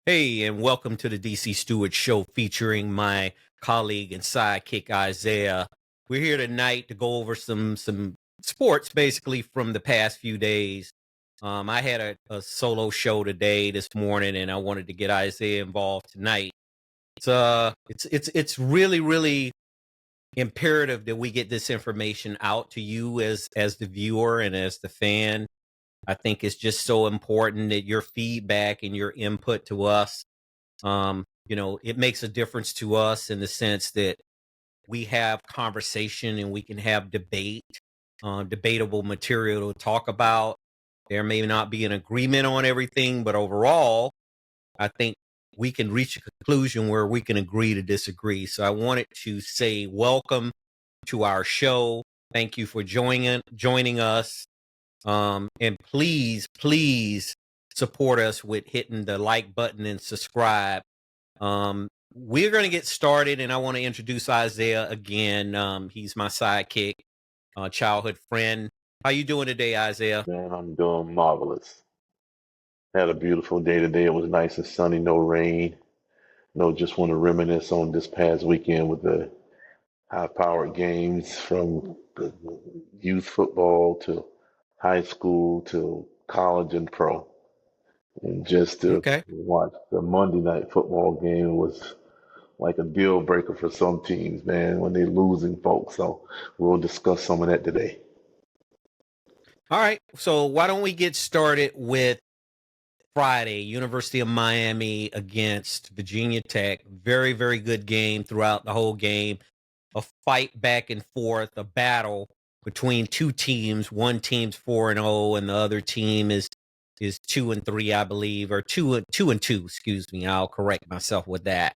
Hey, and welcome to the DC Stewart Show featuring my colleague and sidekick Isaiah. We're here tonight to go over some sports basically from the past few days. I had a solo show today this morning, and I wanted to get Isaiah involved tonight. It's really imperative that we get this information out to you as the viewer and as the fan. I think it's just so important that your feedback and your input to us, it makes a difference to us in the sense that we have conversation and we can have debatable material to talk about. There may not be an agreement on everything, but overall, I think we can reach a conclusion where we can agree to disagree. So I wanted to say welcome to our show. Thank you for joining us. And please support us with hitting the like button and subscribe. We're going to get started, and I want to introduce Isaiah again. He's my sidekick, childhood friend. How you doing today, Isaiah? Man, I'm doing marvelous. Had a beautiful day today. It was nice and sunny, no rain. Just want to reminisce on this past weekend with the high-powered games from the youth football to high school to college and pro. And just to Okay. watch the Monday night football game was like a deal breaker for some teams, man, when they're losing folks. So we'll discuss some of that today. All right. So why don't we get started with Friday, University of Miami against Virginia Tech. Very good game throughout the whole game. A fight back and forth, a battle between two teams. One team's 4-0, and the other team is 2-3, I believe, or 2-2. Excuse me. I'll correct myself with that.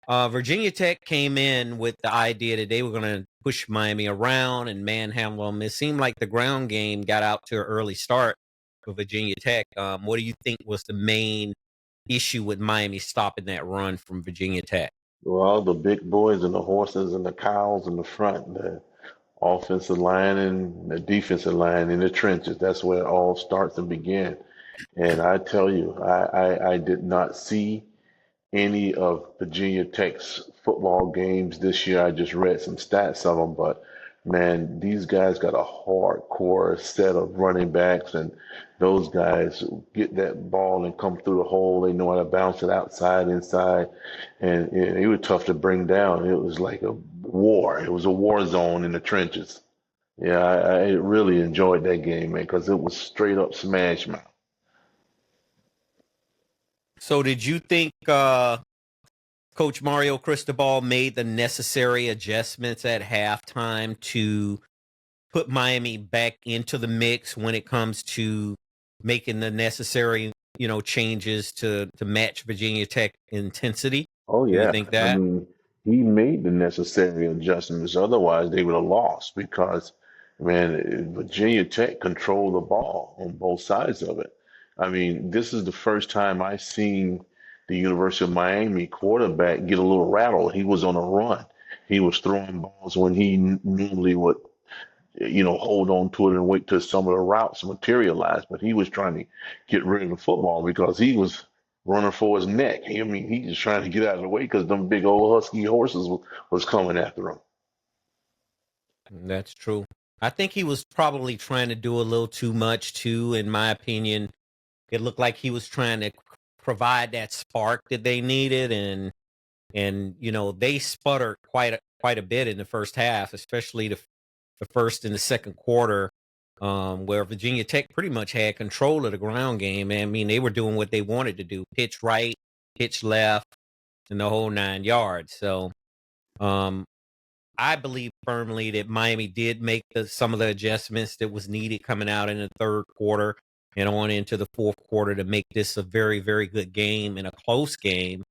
Virginia Tech came in with the idea that they were going to push Miami around and manhandle them. It seemed like the ground game got out to an early start for Virginia Tech. What do you think was the main issue with Miami stopping that run from Virginia Tech? Well, the big boys and the horses and the cows in the front, the offensive line and the defensive line in the trenches. That's where it all starts and begins. And I tell you, I did not see any of Virginia Tech's football games this year. I just read some stats of them, but man, these guys got a hardcore set of running backs, and those guys get that ball and come through the hole. They know how to bounce it outside, inside, and they were tough to bring down. It was like a war. It was a war zone in the trenches. Yeah, I really enjoyed that game, man, because it was straight up smash mouth. So, did you think Coach Mario Cristobal made the necessary adjustments at halftime to put Miami back into the mix when it comes to making the necessary, changes to match Virginia Tech intensity? Oh Do you yeah, think I that? mean, he made the necessary adjustments. Otherwise, they would have lost because, man, Virginia Tech controlled the ball on both sides of it. I mean, this is the first time I seen the University of Miami quarterback get a little rattled. He was on a run. He was throwing balls when he normally would, hold on to it and wait till some of the routes materialize. But he was trying to get rid of the football because he was running for his neck. I mean, he just trying to get out of the way because them big old husky horses was coming after him. That's true. I think he was probably trying to do a little too much too, in my opinion. It looked like he was trying to provide that spark that they needed, and they sputtered quite a bit in the first half, especially the first and the second quarter, where Virginia Tech pretty much had control of the ground game. I mean, they were doing what they wanted to do: pitch right, pitch left, and the whole 9 yards. So, um, I believe firmly that Miami did make some of the adjustments that was needed coming out in the third quarter and on into the fourth quarter to make this a very good game and a close game.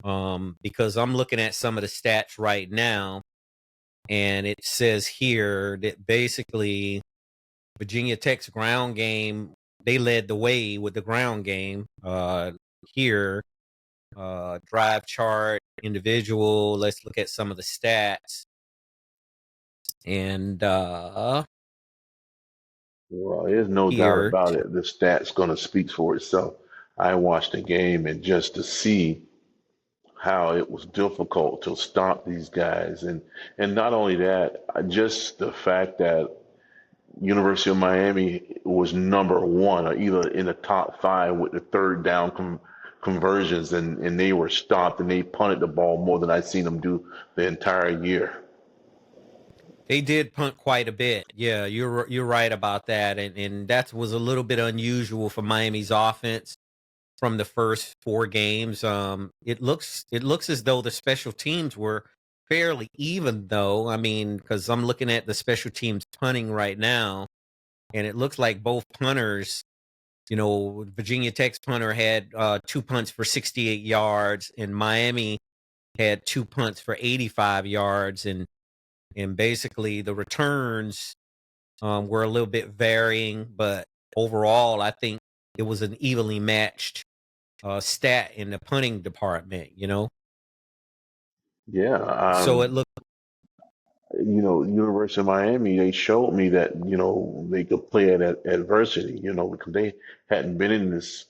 Because I'm looking at some of the stats right now, and it says here that basically Virginia Tech's ground game, they led the way with the ground game. Here, drive chart, individual. Let's look at some of the stats. And Well, there's no doubt here, about it. The stats going to speak for itself. I watched the game, and just to see how it was difficult to stop these guys, and not only that, just the fact that University of Miami was number one, or either in the top five with the third down conversions, and they were stopped and they punted the ball more than I'd seen them do the entire year. They did punt quite a bit. Yeah, you're right about that, and that was a little bit unusual for Miami's offense from the first four games. It looks as though the special teams were fairly even, though. I mean, because I'm looking at the special teams punting right now, and it looks like both punters. Virginia Tech's punter had two punts for 68 yards, and Miami had two punts for 85 yards, and basically the returns were a little bit varying, but overall, I think it was an evenly matched stat in the punting department. Yeah, So it looked University of Miami, they showed me that, they could play at adversity, because they hadn't been in this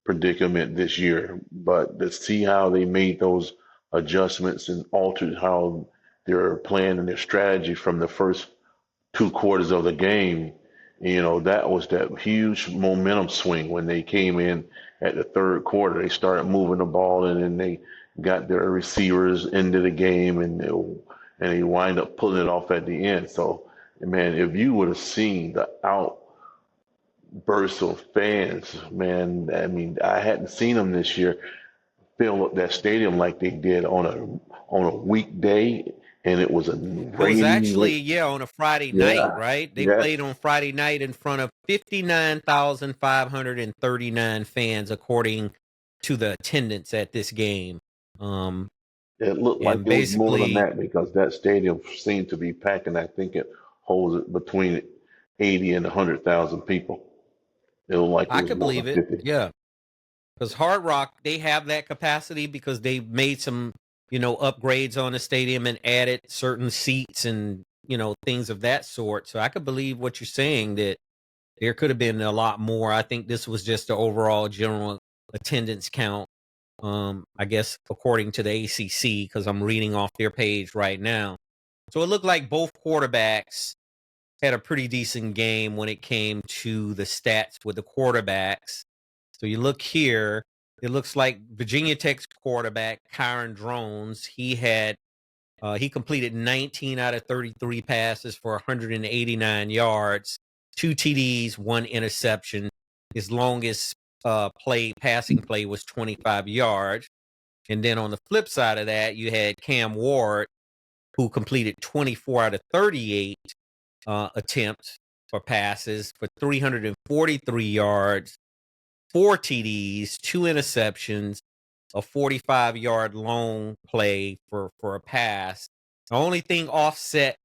predicament this year. But to see how they made those adjustments and altered how they're playing and their strategy from the first two quarters of the game, that was that huge momentum swing when they came in at the third quarter. They started moving the ball, and then they got their receivers into the game, and they wind up pulling it off at the end. So, man, if you would have seen the outbursts of fans, man, I mean, I hadn't seen them this year fill up that stadium like they did on a weekday, and it was a It was rainy, actually, yeah, on a Friday night, yeah, right? They yes. played on Friday night in front of 59,539 fans, according to the attendance at this game. Um, It looked like and it was more than basically, that because that stadium seemed to be packed, and I think it holds between 80 and 100,000 people. It looked like it I was could more than believe it. 50. Yeah. Because Hard Rock, they have that capacity because they made some, upgrades on the stadium and added certain seats and, things of that sort. So I could believe what you're saying, that there could have been a lot more. I think this was just the overall general attendance count. I guess according to the ACC, because I'm reading off their page right now. So it looked like both quarterbacks had a pretty decent game when it came to the stats with the quarterbacks. So you look here, it looks like Virginia Tech's quarterback, Kyron Drones, he completed 19 out of 33 passes for 189 yards, two TDs, one interception. His longest passing play was 25 yards. And then on the flip side of that, you had Cam Ward, who completed 24 out of 38 attempts for passes for 343 yards, four TDs, two interceptions, a 45-yard long play for a pass. The only thing offset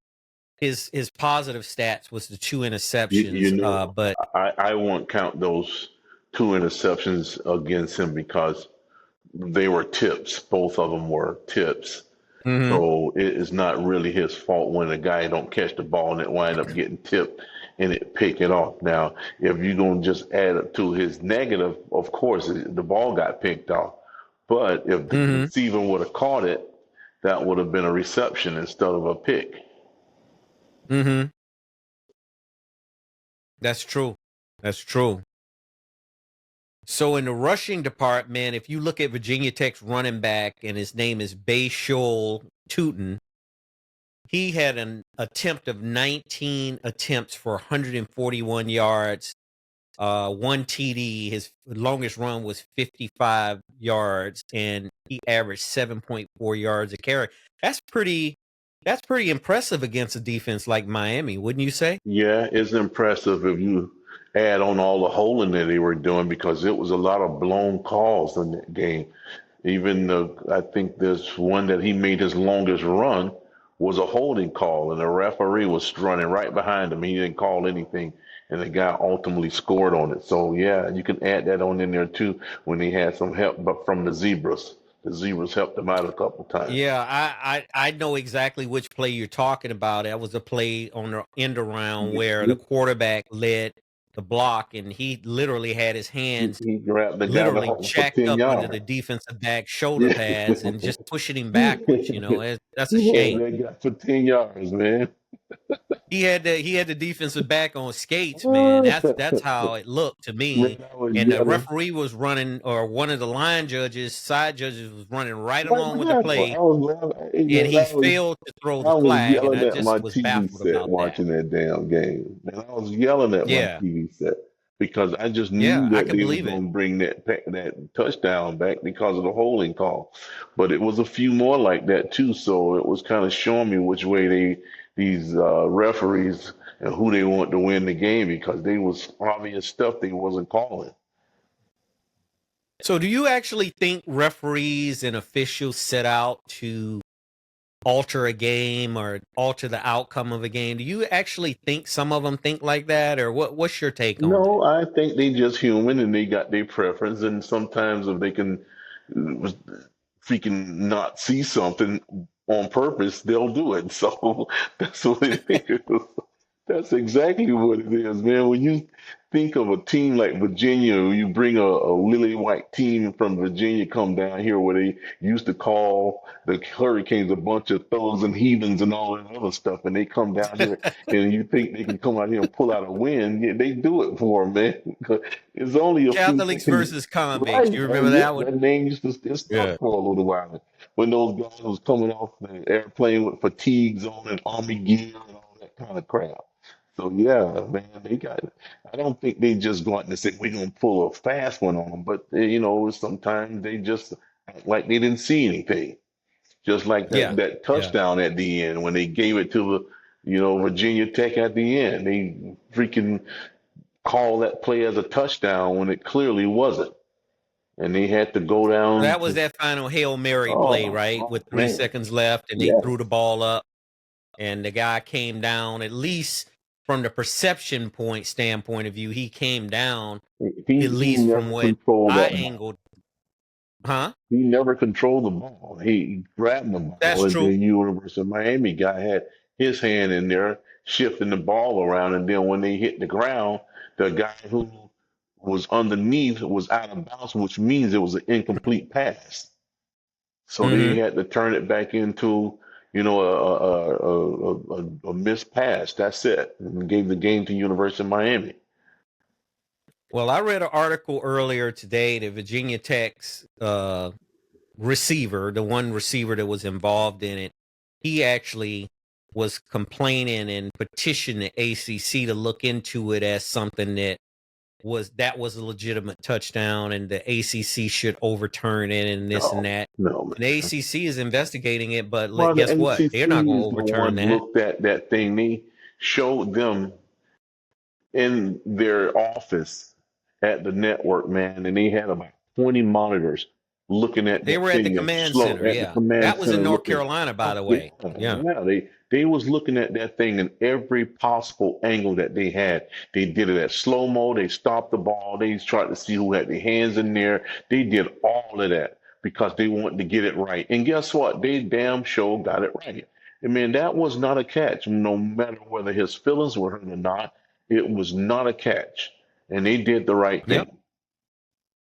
his positive stats was the two You, you interceptions. know, But I won't count those two interceptions against him because they were tips. Both of them were tips. mhm. So it is not really his fault when a guy don't catch the ball and it wind up getting tipped and it pick it off. Now, if you're gonna just add up to his negative, of course the ball got picked off. But if the Mhm. receiver would have caught it, that would have been a reception instead of a pick. Mhm. That's true. That's true. So in the rushing department, if you look at Virginia Tech's running back, and his name is Bayshul Tootin, he had an attempt of 19 attempts for 141 yards, one TD. His longest run was 55 yards, and he averaged 7.4 yards a carry. That's pretty. That's pretty impressive against a defense like Miami, wouldn't you say? Yeah, it's impressive if you add on all the holding that they were doing because it was a lot of blown calls in that game. Even I think this one that he made his longest run was a holding call, and the referee was running right behind him. He didn't call anything, and the guy ultimately scored on it. So yeah, you can add that on in there too when he had some help, but from the Zebras. The Zebras helped him out a couple times. Yeah, I know exactly which play you're talking about. That was a play on the end around where the quarterback led the block, and he literally had his hands He grabbed the guy literally for jacked 10 up under yards. the defensive back shoulder Yeah. pads and just pushing him He backwards. That's a had shame. that guy for 10 yards, man. He had the defensive back on skates, man. That's how it looked to Man, me. I was And the yelling. referee was running, or one of the side judges was running right Right along with the behind him. play, I was laughing. Hey, and man, he failed to throw the I was flag, and yelling I at my just was TV baffled set about that. watching that damn game. Man, I was yelling at my Yeah, TV set because I just yeah, knew I that can they was believe it. going to bring that touchdown back because of the holding call. But it was a few more like that too, so it was kind of showing me which way these referees and who they want to win the game because they was obvious stuff they wasn't calling. So, do you actually think referees and officials set out to alter a game or alter the outcome of a game? Do you actually think some of them think like that, or what's your take on that? No, I think they just human and they got their preference, and sometimes if they can freaking not see something on purpose, they'll do it. So that's what it is. That's exactly what it is, man. When you think of a team like Virginia, you bring a lily white team from Virginia come down here where they used to call the Hurricanes a bunch of thugs and heathens and all that other stuff, and they come down here and you think they can come out here and pull out a win, yeah, they do it for them, man. It's only a few Catholics things. versus convicts. Right, You man. remember Yeah, that one? that name used to it Yeah. stuck for a little while. When those guys was coming off the airplane with fatigues on and army gear and all that kind of crap. So yeah, man, they got. I don't think they just go out and say we're gonna pull a fast one on them, but sometimes they just act like they didn't see anything. Just like Yeah. that Yeah. touchdown at the end when they gave it to Virginia Tech at the end, they freaking called that play as a touchdown when it clearly wasn't, and they had to go down That was to that final Hail Mary play, right? oh With 3 seconds man, left, and they yeah, threw the ball up, and the guy came down, at least from the perception standpoint of view, he came down, at he least from never what controlled I that ball. angled. Huh? He never controlled the ball. He grabbed the That's ball, and the true. University of Miami guy had his hand in there shifting the ball around. And then when they hit the ground, the guy who was underneath was out of bounds, which means it was an incomplete pass. So they Hmm. had to turn it back into, a missed pass. That's it. And gave the game to University of Miami. Well, I read an article earlier today that Virginia Tech's receiver, the one receiver that was involved in it, he actually was complaining and petitioned the ACC to look into it as something that was a legitimate touchdown, and the ACC should overturn it and this and No, that. no, And the man. ACC is investigating it, but Well, the guess what? They're not ACC going to is the overturn one that. looked at that thing. They showed them in their office at the network, man, and they had about 20 monitors looking at They that were at the thing and command slow center. at the Yeah, command that was in center North looking. Carolina, by Oh, the yeah, way. Yeah. yeah. They was looking at that thing in every possible angle that they had. They did it at slow mo. They stopped the ball. They tried to see who had their hands in there. They did all of that because they wanted to get it right. And guess what? They damn sure got it right. I mean, that was not a catch, no matter whether his feelings were hurt or not. It was not a catch, and they did the right Yep. thing.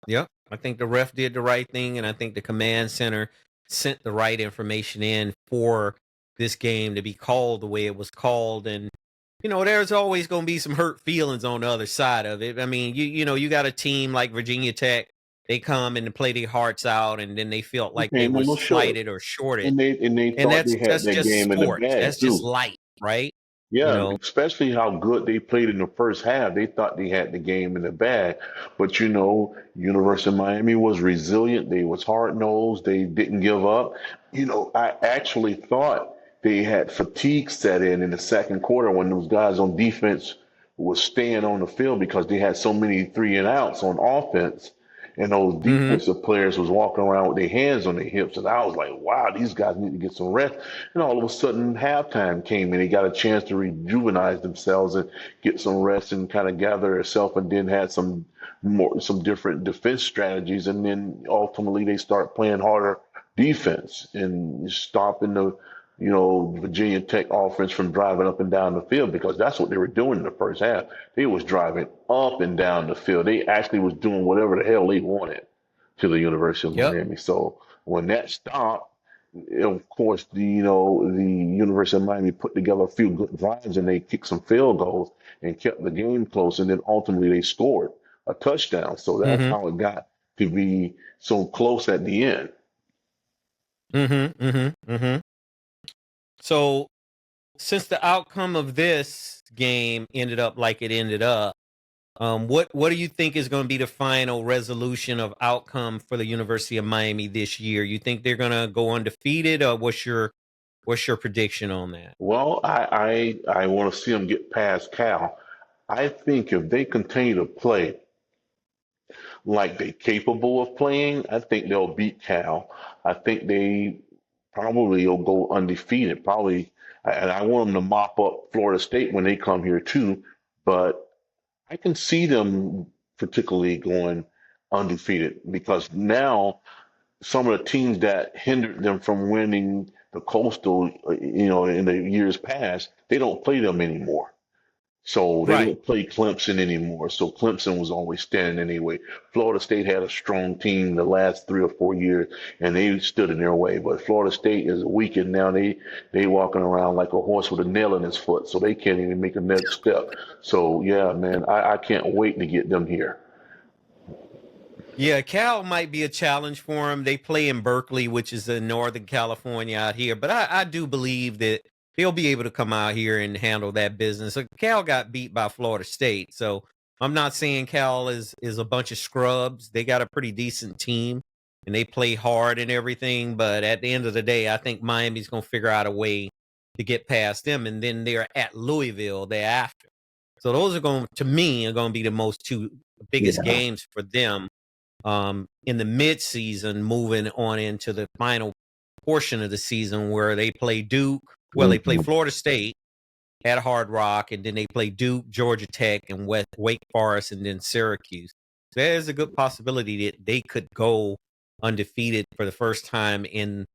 Yep. I think the ref did the right thing, and I think the command center sent the right information in for this game to be called the way it was called. And there's always going to be some hurt feelings on the other side of it. I mean, you got a team like Virginia Tech. They come and play their hearts out, and then they felt They like they came were in no shirt, slighted or shorted, and they and thought that's they had that's that just game in the sports. bag That's just too. light, right? You Yeah, know. especially how good they played in the first half. They thought they had the game in the bag. But University of Miami was resilient. They was hard nosed. They didn't give up. I actually thought they had fatigue set in the second quarter when those guys on defense was staying on the field because they had so many three and outs on offense. And those Hmm. defensive players was walking around with their hands on their hips. And I was like, wow, these guys need to get some rest. And all of a sudden, halftime came and they got a chance to rejuvenate themselves and get some rest and kind of gather themselves, and then had some different defense strategies. And then ultimately, they start playing harder defense and stopping Virginia Tech offense from driving up and down the field because that's what they were doing in the first half. They was driving up and down the field. They actually was doing whatever the hell they wanted to the University of Yep. Miami. So when that stopped, of course, the University of Miami put together a few good drives and they kicked some field goals and kept the game close. And then ultimately they scored a touchdown. So that's Mm-hmm. how it got to be so close at the end. Mm-hmm. Mm-hmm. Mm-hmm. So since the outcome of this game ended up like it ended up, what do you think is going to be the final resolution of outcome for the University of Miami this year? You think they're going to go undefeated, or what's your prediction on that? Well, I want to see them get past Cal. I think if they continue to play like they're capable of playing, I think they'll beat Cal. I think they probably will go undefeated. Probably, and I want them to mop up Florida State when they come here too. But I can see them particularly going undefeated because now some of the teams that hindered them from winning the Coastal, in the years past, they don't play them anymore. So they Right. don't play Clemson anymore. So Clemson was always standing anyway. Florida State had a strong team the last 3 or 4 years, and they stood in their way. But Florida State is weakened now. They walking around like a horse with a nail in his foot, so they can't even make a next step. So yeah, man, I can't wait to get them here. Yeah, Cal might be a challenge for them. They play in Berkeley, which is in Northern California out here, but I do believe that they'll be able to come out here and handle that business. Cal got beat by Florida State, so I'm not saying Cal is a bunch of scrubs. They got a pretty decent team, and they play hard and everything. But at the end of the day, I think Miami's going to figure out a way to get past them, and then they're at Louisville thereafter. So those are going to me are going to be the most two biggest Yeah. games for them in the mid-season, moving on into the final portion of the season where they play Duke. Well, they play Mhm. Florida State at Hard Rock, and then they play Duke, Georgia Tech, and Wake Forest, and then Syracuse. There's a good possibility that they could go undefeated for the first time in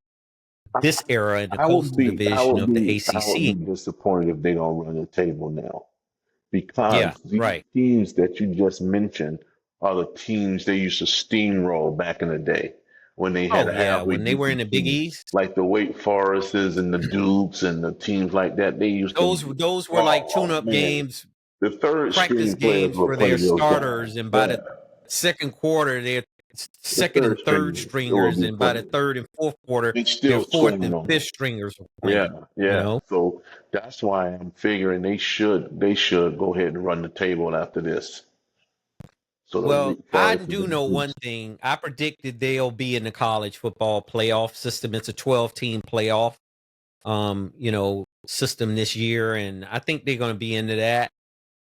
this era in the I would Coastal be I Division would of the be I would ACC. be disappointed if they don't run the table now Yeah, because these right. teams that you just mentioned are the teams they used to steamroll back in the day when they had Oh an yeah, average when they were in decent the Big team East, like the Wake Forests and the Dukes and the teams like that. They used to, those were like oh tune-up man, games, the third practice string players games were for their playing those guys. starters, and by Yeah, the second quarter, they're the second and third third stringers it will stringers, be and by the playing. third and fourth quarter, They their still fourth scoring and on fifth them. stringers were Yeah, playing. You yeah. know. So that's why I'm figuring they should go ahead and run the table after this. So the Well, Wake I Forest do and the know one Dukes. thing. I predicted they'll be in the college football playoff system. It's a 12-team playoff, system this year, and I think they're going to be into that.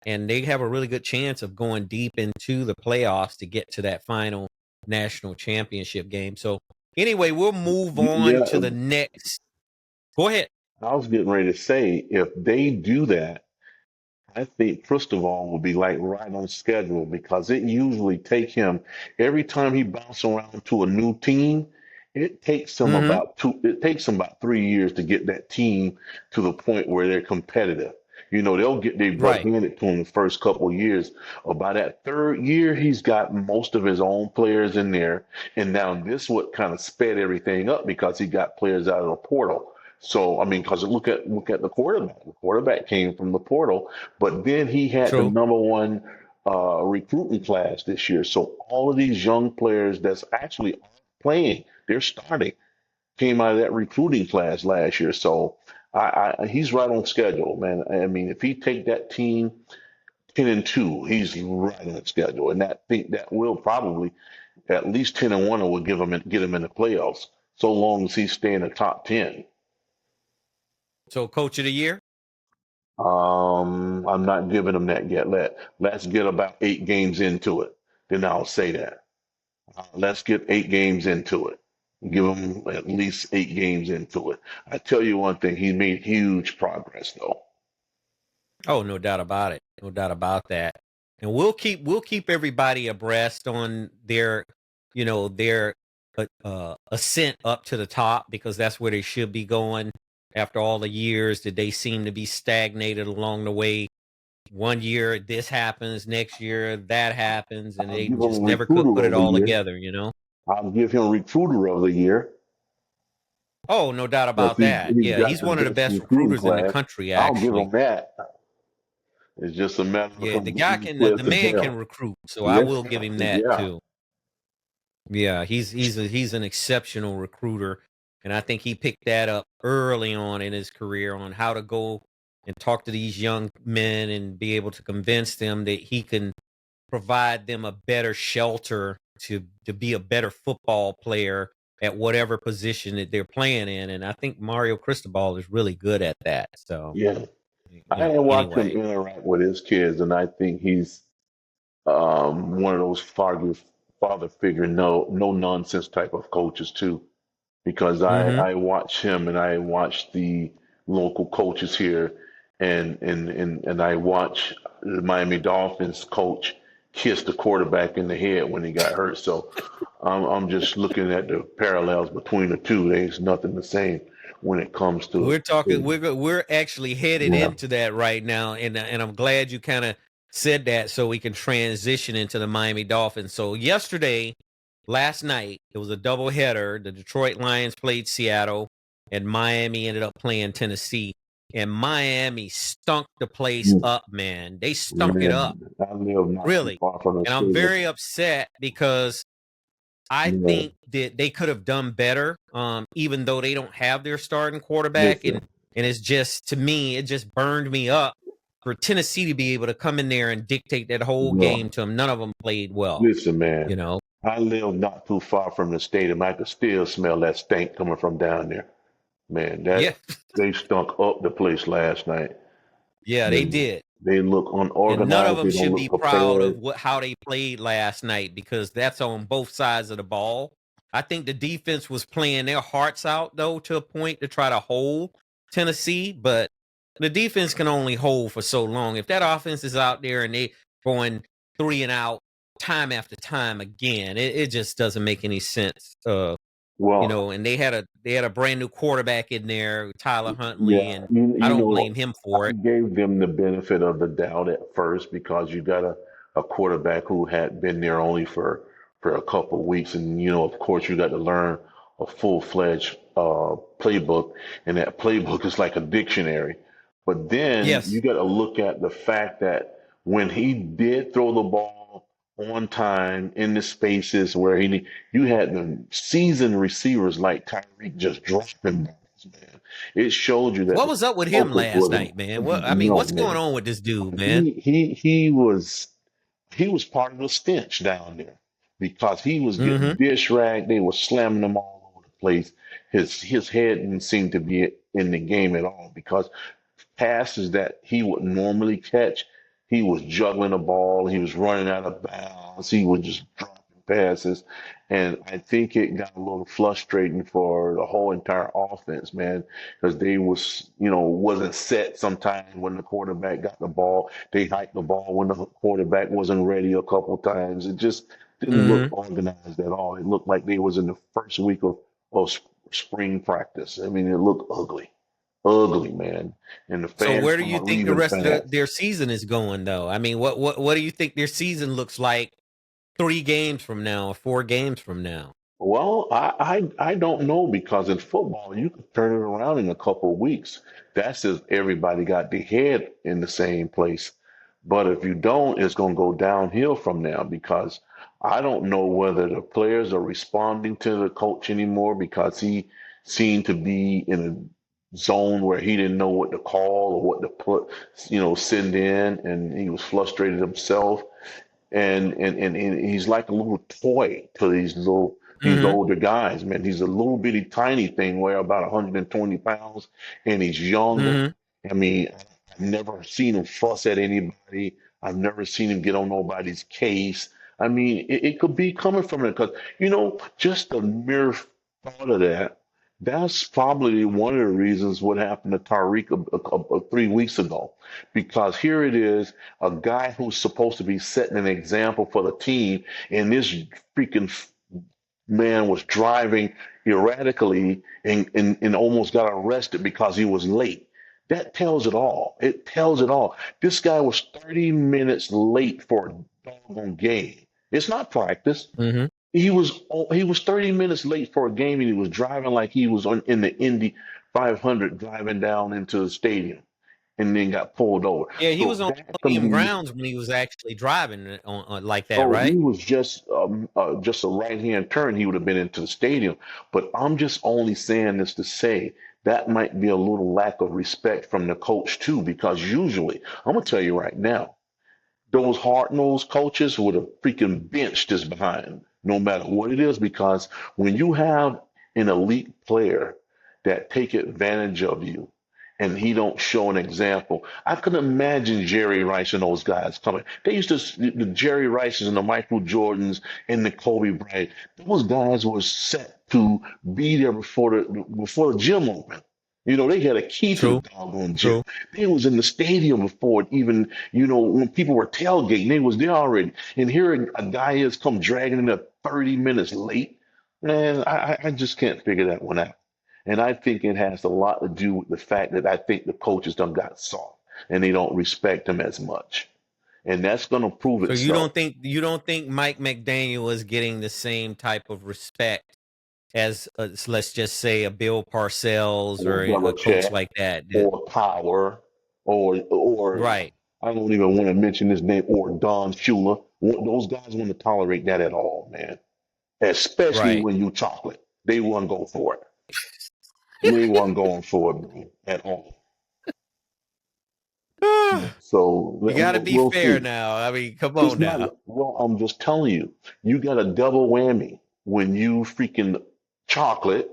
And they have a really good chance of going deep into the playoffs to get to that final national championship game. So anyway, we'll move on Yeah, to the next. Go ahead. I was getting ready to say if they do that, I think Cristobal will be like right on schedule because it usually take him every time he bounces around to a new team, Mm-hmm. it takes him about 3 years to get that team to the point where they're competitive. They'll get their butt Right. handed to him the first couple of years. Or by that third year, he's got most of his own players in there. And now this what kind of sped everything up because he got players out of the portal. So I mean, because look at the quarterback. The quarterback came from the portal, but then he had the True. number one recruiting class this year. So all of these young players that's actually playing, they're starting, came out of that recruiting class last year. So he's right on schedule, man. I mean, if he take that team 10-2, he's right on schedule, and that will probably at least 10-1 will get him in the playoffs. So long as he stay in the top 10. So coach of the year. I'm not giving them that yet. Let's get about 8 games into it. Then I'll say that. Let's get 8 games into it. Give him at least 8 games into it. I tell you one thing, he made huge progress though. Oh, no doubt about it. No doubt about that. And we'll keep everybody abreast on their ascent up to the top because that's where they should be going. after all the years that they seem to be stagnated along the way. One year this happens, next year that happens, and I'll they give him just never could recruiter put it of the all year. together, you know? I'll give him recruiter of the year Oh, no doubt because about that. he's Yeah, got he's the one of the best best recruiting recruiters in the class. country, I'll give actually. him that. It's just a matter of Yeah, the him guy getting the can players the to man can gel. recruit, so I Yes, will give sir. him that Yeah. too. Yeah, he's an exceptional recruiter, and I think he picked that up early on in his career on how to go and talk to these young men and be able to convince them that he can provide them a better shelter to be a better football player at whatever position that they're playing in. And I think Mario Cristobal is really good at that. So, Yeah. you I know, watch him anyway. interact with his kids, and I think he's one of those father figure, no nonsense type of coaches too. Because Mm-hmm. I watch him and I watch the local coaches here, and I watch the Miami Dolphins coach kiss the quarterback in the head when he got hurt. So I'm just looking at the parallels between the two. There's nothing the same when it comes We're talking. to We're actually headed yeah. into that right now, and I'm glad you kind of said that so we can transition into the Miami Dolphins. So last night, it was a doubleheader. The Detroit Lions played Seattle, and Miami ended up playing Tennessee. And Miami stunk the place up, man. They stunk it up, Man, I live not too really. far from the And I'm stadium. very upset because I Yeah, think that they could have done better, even though they don't have their starting quarterback. And listen, it's just, to me, it just burned me up for Tennessee to be able to come in there and dictate that whole yeah, game to them. None of them played well, listen, man. you know. I live not too far from the stadium. I could still smell that stink coming from down there. Man, Yeah, that they stunk up the place last night. yeah, they They, did. they look And none of unorganized. them They don't should look be proud of prepared. how they played last night because that's on both sides of the ball. I think the defense was playing their hearts out though to a point to try to hold Tennessee, but the defense can only hold for so long. If that offense is out there and they going 3 and out time after time again, it just doesn't make any sense. Well, And they had a brand new quarterback in there, Tyler Huntley, yeah, and I you don't know, blame him for I it. gave them the benefit of the doubt at first because you got a quarterback who had been there only for a couple of weeks, and of course, you got to learn a full-fledged playbook, and that playbook is like a dictionary. But then you Yes. got to look at the fact that when he did throw the ball on time in the spaces where you had the seasoned receivers like Tyreek just dropping balls, man. It showed you that What the was up with him focus last wasn't. night, man? No, What's going man. on with this dude, man? He was part of the stench down there because he was getting Mhm. dish ragged. They were slamming him all over the place. His head didn't seem to be in the game at all because passes that he would normally catch, he was juggling the ball, he was running out of bounds, he was just dropping passes. And I think it got a little frustrating for the whole entire offense, man, because they wasn't set sometimes when the quarterback got the ball. They hiked the ball when the quarterback wasn't ready a couple times. It just didn't look Mhm. organized at all. It looked like they was in the first week of spring practice. I mean, it looked ugly. Ugly, man. And the So fans where do you start think the leaving rest of fast. their season is going, though? I mean, what do you think their season looks like 3 games from now or 4 games from now? Well, I don't know because in football you can turn it around in a couple of weeks. That's if everybody got their head in the same place. But if you don't, it's going to go downhill from now because I don't know whether the players are responding to the coach anymore because he seemed to be in a zone where he didn't know what to call or what to put, send in, and he was frustrated himself and he's like a little toy to these Mhm. older guys, man. He's a little bitty tiny thing, weigh about 120 pounds, and he's young. Mhm. I mean, I've never seen him fuss at anybody. I've never seen him get on nobody's case. I mean, it could be coming from it because just the mere thought of that. That's probably one of the reasons what happened to Tariq 3 weeks ago, because here it is, a guy who's supposed to be setting an example for the team, and this freaking man was driving erratically and almost got arrested because he was late. That tells it all. It tells it all. This guy was 30 minutes late for a doggone game. It's not practice. Hmm. He was 30 minutes late for a game and he was driving like he was in the Indy 500 driving down into the stadium and then got pulled over. Yeah, he was So on that to podium me, grounds when he was actually driving on like that, oh, he right? was just a right hand turn. He would have been into the stadium. But I'm just only saying this to say that might be a little lack of respect from the coach too, because usually I'm gonna tell you right now, those hard-nosed coaches would have freaking benched his behind, no matter what it is, because when you have an elite player that take advantage of you and he don't show an example, I can imagine Jerry Rice and those guys coming. They used to the Jerry Rices and the Michael Jordans and the Kobe Bryant. Those guys were set to be there before the gym opened. They had a key to the True, doggone gym. true. They was in the stadium before it even, when people were tailgating, they was there already. And here a guy is come dragging in there 30 minutes late. Man, I just can't figure that one out. And I think it has a lot to do with the fact that I think the coaches done got soft and they don't respect him as much. And that's going to prove So itself. you don't think Mike McDaniel is getting the same type of respect as let's just say a Bill Parcells Or or a coach Belichick like that? or Power or Right, I don't even want to mention his name or Don Shula. Those guys want to tolerate that at all, man. Especially right. when you chocolate. They won't go for it. They weren't going for it, man, at all. So You got to be we'll fair see. now. I mean, come It's on not, now. well, I'm just telling you, you got a double whammy when you freaking chocolate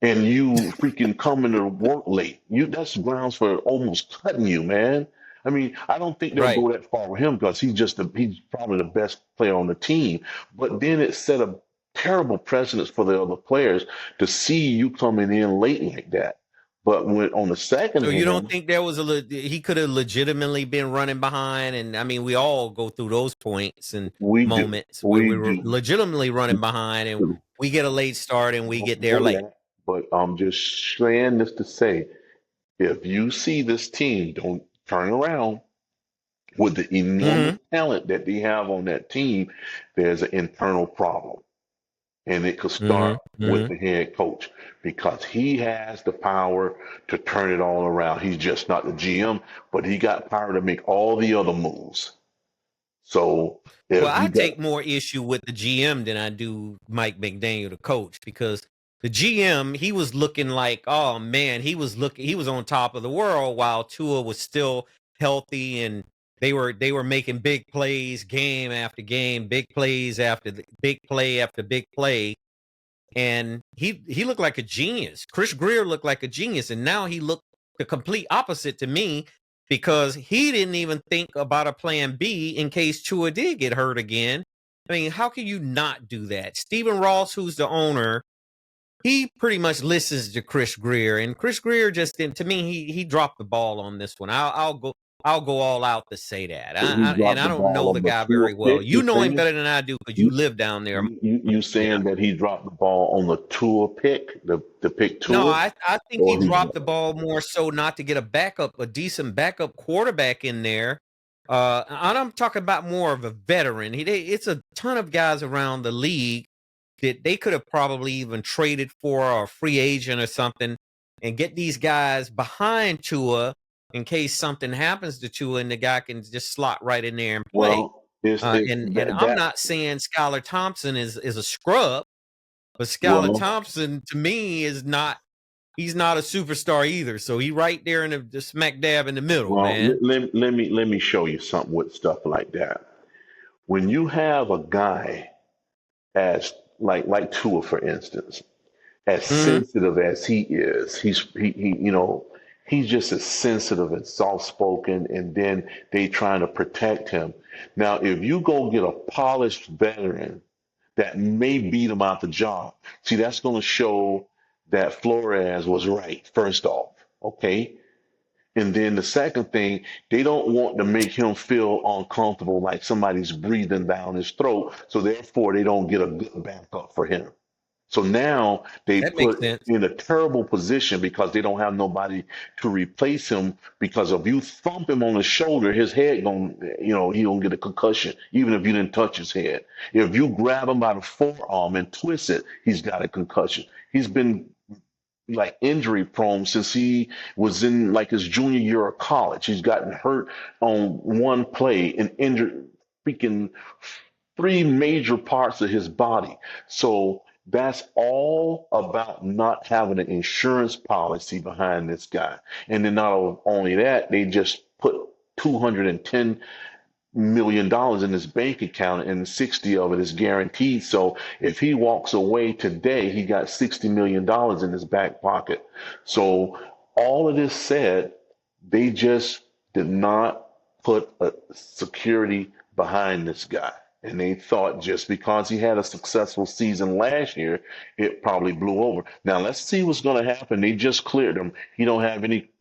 and you freaking coming to work late. That's grounds for almost cutting you, man. I mean, I don't think they'll Right. go that far with him because he's probably the best player on the team. But then it set a terrible precedence for the other players to see you coming in late like that. But when on the second So you don't hand, think there was he could have legitimately been running behind? And I mean, we all go through those points and we do, moments where we we were do. legitimately running behind and we get a late start and we get there Know late. that, but I'm just saying this to say, if you see this team don't turn around with the enormous Hmm. talent that they have on that team, there's an internal problem. And it could Hmm. start with Hmm. the head coach because he has the power to turn it all around. He's just not the GM, but he got power to make all the other moves. So Well, if I you got, take more issue with the GM than I do Mike McDaniel, the coach, because the GM, he was looking like, oh man, he was on top of the world while Tua was still healthy and they were making big plays game after game, big plays after big play after big play. And he looked like a genius. Chris Greer looked like a genius, and now he looked the complete opposite to me because he didn't even think about a plan B in case Tua did get hurt again. I mean, how can you not do that? Stephen Ross, who's the owner, he pretty much listens to Chris Greer, and Chris Greer just didn't. To me, he dropped the ball on this one. I'll go all out to say that. so he And dropped I the don't ball know on the the guy Tua very well. pick, you You know him saying? better than I do because you You, live down there. you saying that he dropped the ball on the Tua pick, the pick No, Tua, I think he or he dropped the ball more so not to get a decent backup quarterback in there. And I'm talking about more of a veteran. It's a ton of guys around the league that they could have probably even traded for a free agent or something and get these guys behind Tua in case something happens to Tua and the guy can just slot right in there and play. well, it's And that I'm that not saying Skylar Thompson is a scrub, but Skylar well. Thompson to me is not. He's not a superstar either, so he right there in the smack dab in the middle, Well, man. let me show you something with stuff like that. When you have a guy as like Tua, for instance, as Hmm. sensitive as he is, he's just as sensitive and soft spoken, and then they trying to protect him. Now, if you go get a polished veteran that may beat him out the job, see, that's going to show that Flores was right. First off, okay. And then the second thing, they don't want to make him feel uncomfortable, like somebody's breathing down his throat. So therefore, they don't get a good backup for him. So now they That makes put sense. in a terrible position because they don't have nobody to replace him. Because if you thump him on the shoulder, his head he gonna get a concussion, even if you didn't touch his head. If you grab him by the forearm and twist it, he's got a concussion. He's been like injury prone since he was in like his junior year of college. He's gotten hurt on one play and injured freaking three major parts of his body. So that's all about not having an insurance policy behind this guy. And then not only that, they just put $210 million in his bank account and 60 of it is guaranteed. So if he walks away today, he got $60 million in his back pocket. So all of this said, they just did not put a security behind this guy. And they thought just because he had a successful season last year, it probably blew over. Now let's see what's going to happen. They just cleared him. He don't have any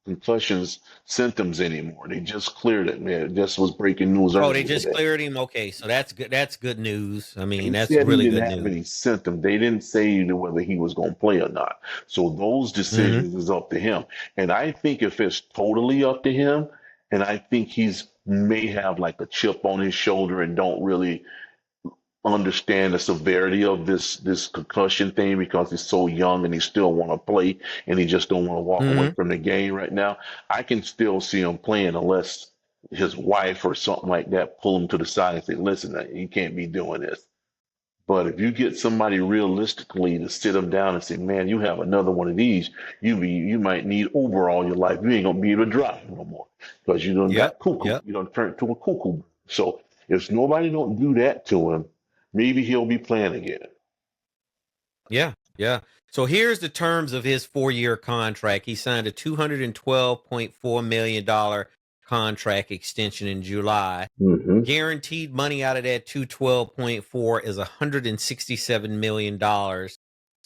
concussions symptoms anymore. They just cleared it, man. It just was breaking news Oh, they earlier just today. cleared him. Okay, so that's good. That's good news. I mean, They that's said he really didn't good have news. any symptoms. They didn't say whether he was going to play or not. So those Hmm. decisions is up to him. And I think if it's totally up to him, and I think he's may have like a chip on his shoulder and don't really understand the severity of this concussion thing because he's so young and he still want to play and he just don't want to walk away Hmm. from the game right now. I can still see him playing unless his wife or something like that pull him to the side and say, "Listen, you can't be doing this." But if you get somebody realistically to sit him down and say, "Man, you have another one of these, you might need Uber all your life. You ain't gonna be able to drive no more because you done Yep. got cuckoo. Yep. You done turned to a cuckoo." So if nobody don't do that to him, maybe he'll be playing again. Yeah. Yeah. So here's the terms of his 4-year contract. He signed a $212.4 million contract extension in July. Hmm. Guaranteed money out of that 212.4 is $167 million.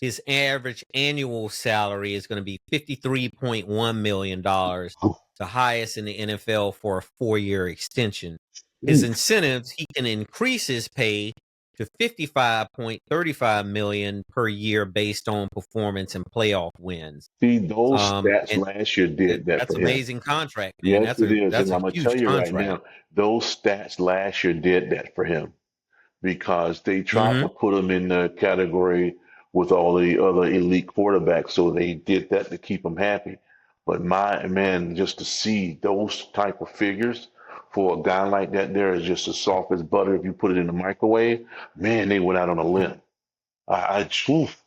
His average annual salary is going to be $53.1 million, the highest in the NFL for a 4-year extension. His incentives, he can increase his pay to $55.35 million per year based on performance and playoff wins. See, those stats And last year did that that's for him. amazing contract, man. Yes, it is. That's And a I'm gonna huge tell you right contract. now, those stats last year did that for him because they tried to Hmm. put him in the category with all the other elite quarterbacks. So they did that to keep him happy. But my man, just to see those type of figures for a guy like that, there is just as soft as butter. If you put it in the microwave, man, they went out on a limb. Oof,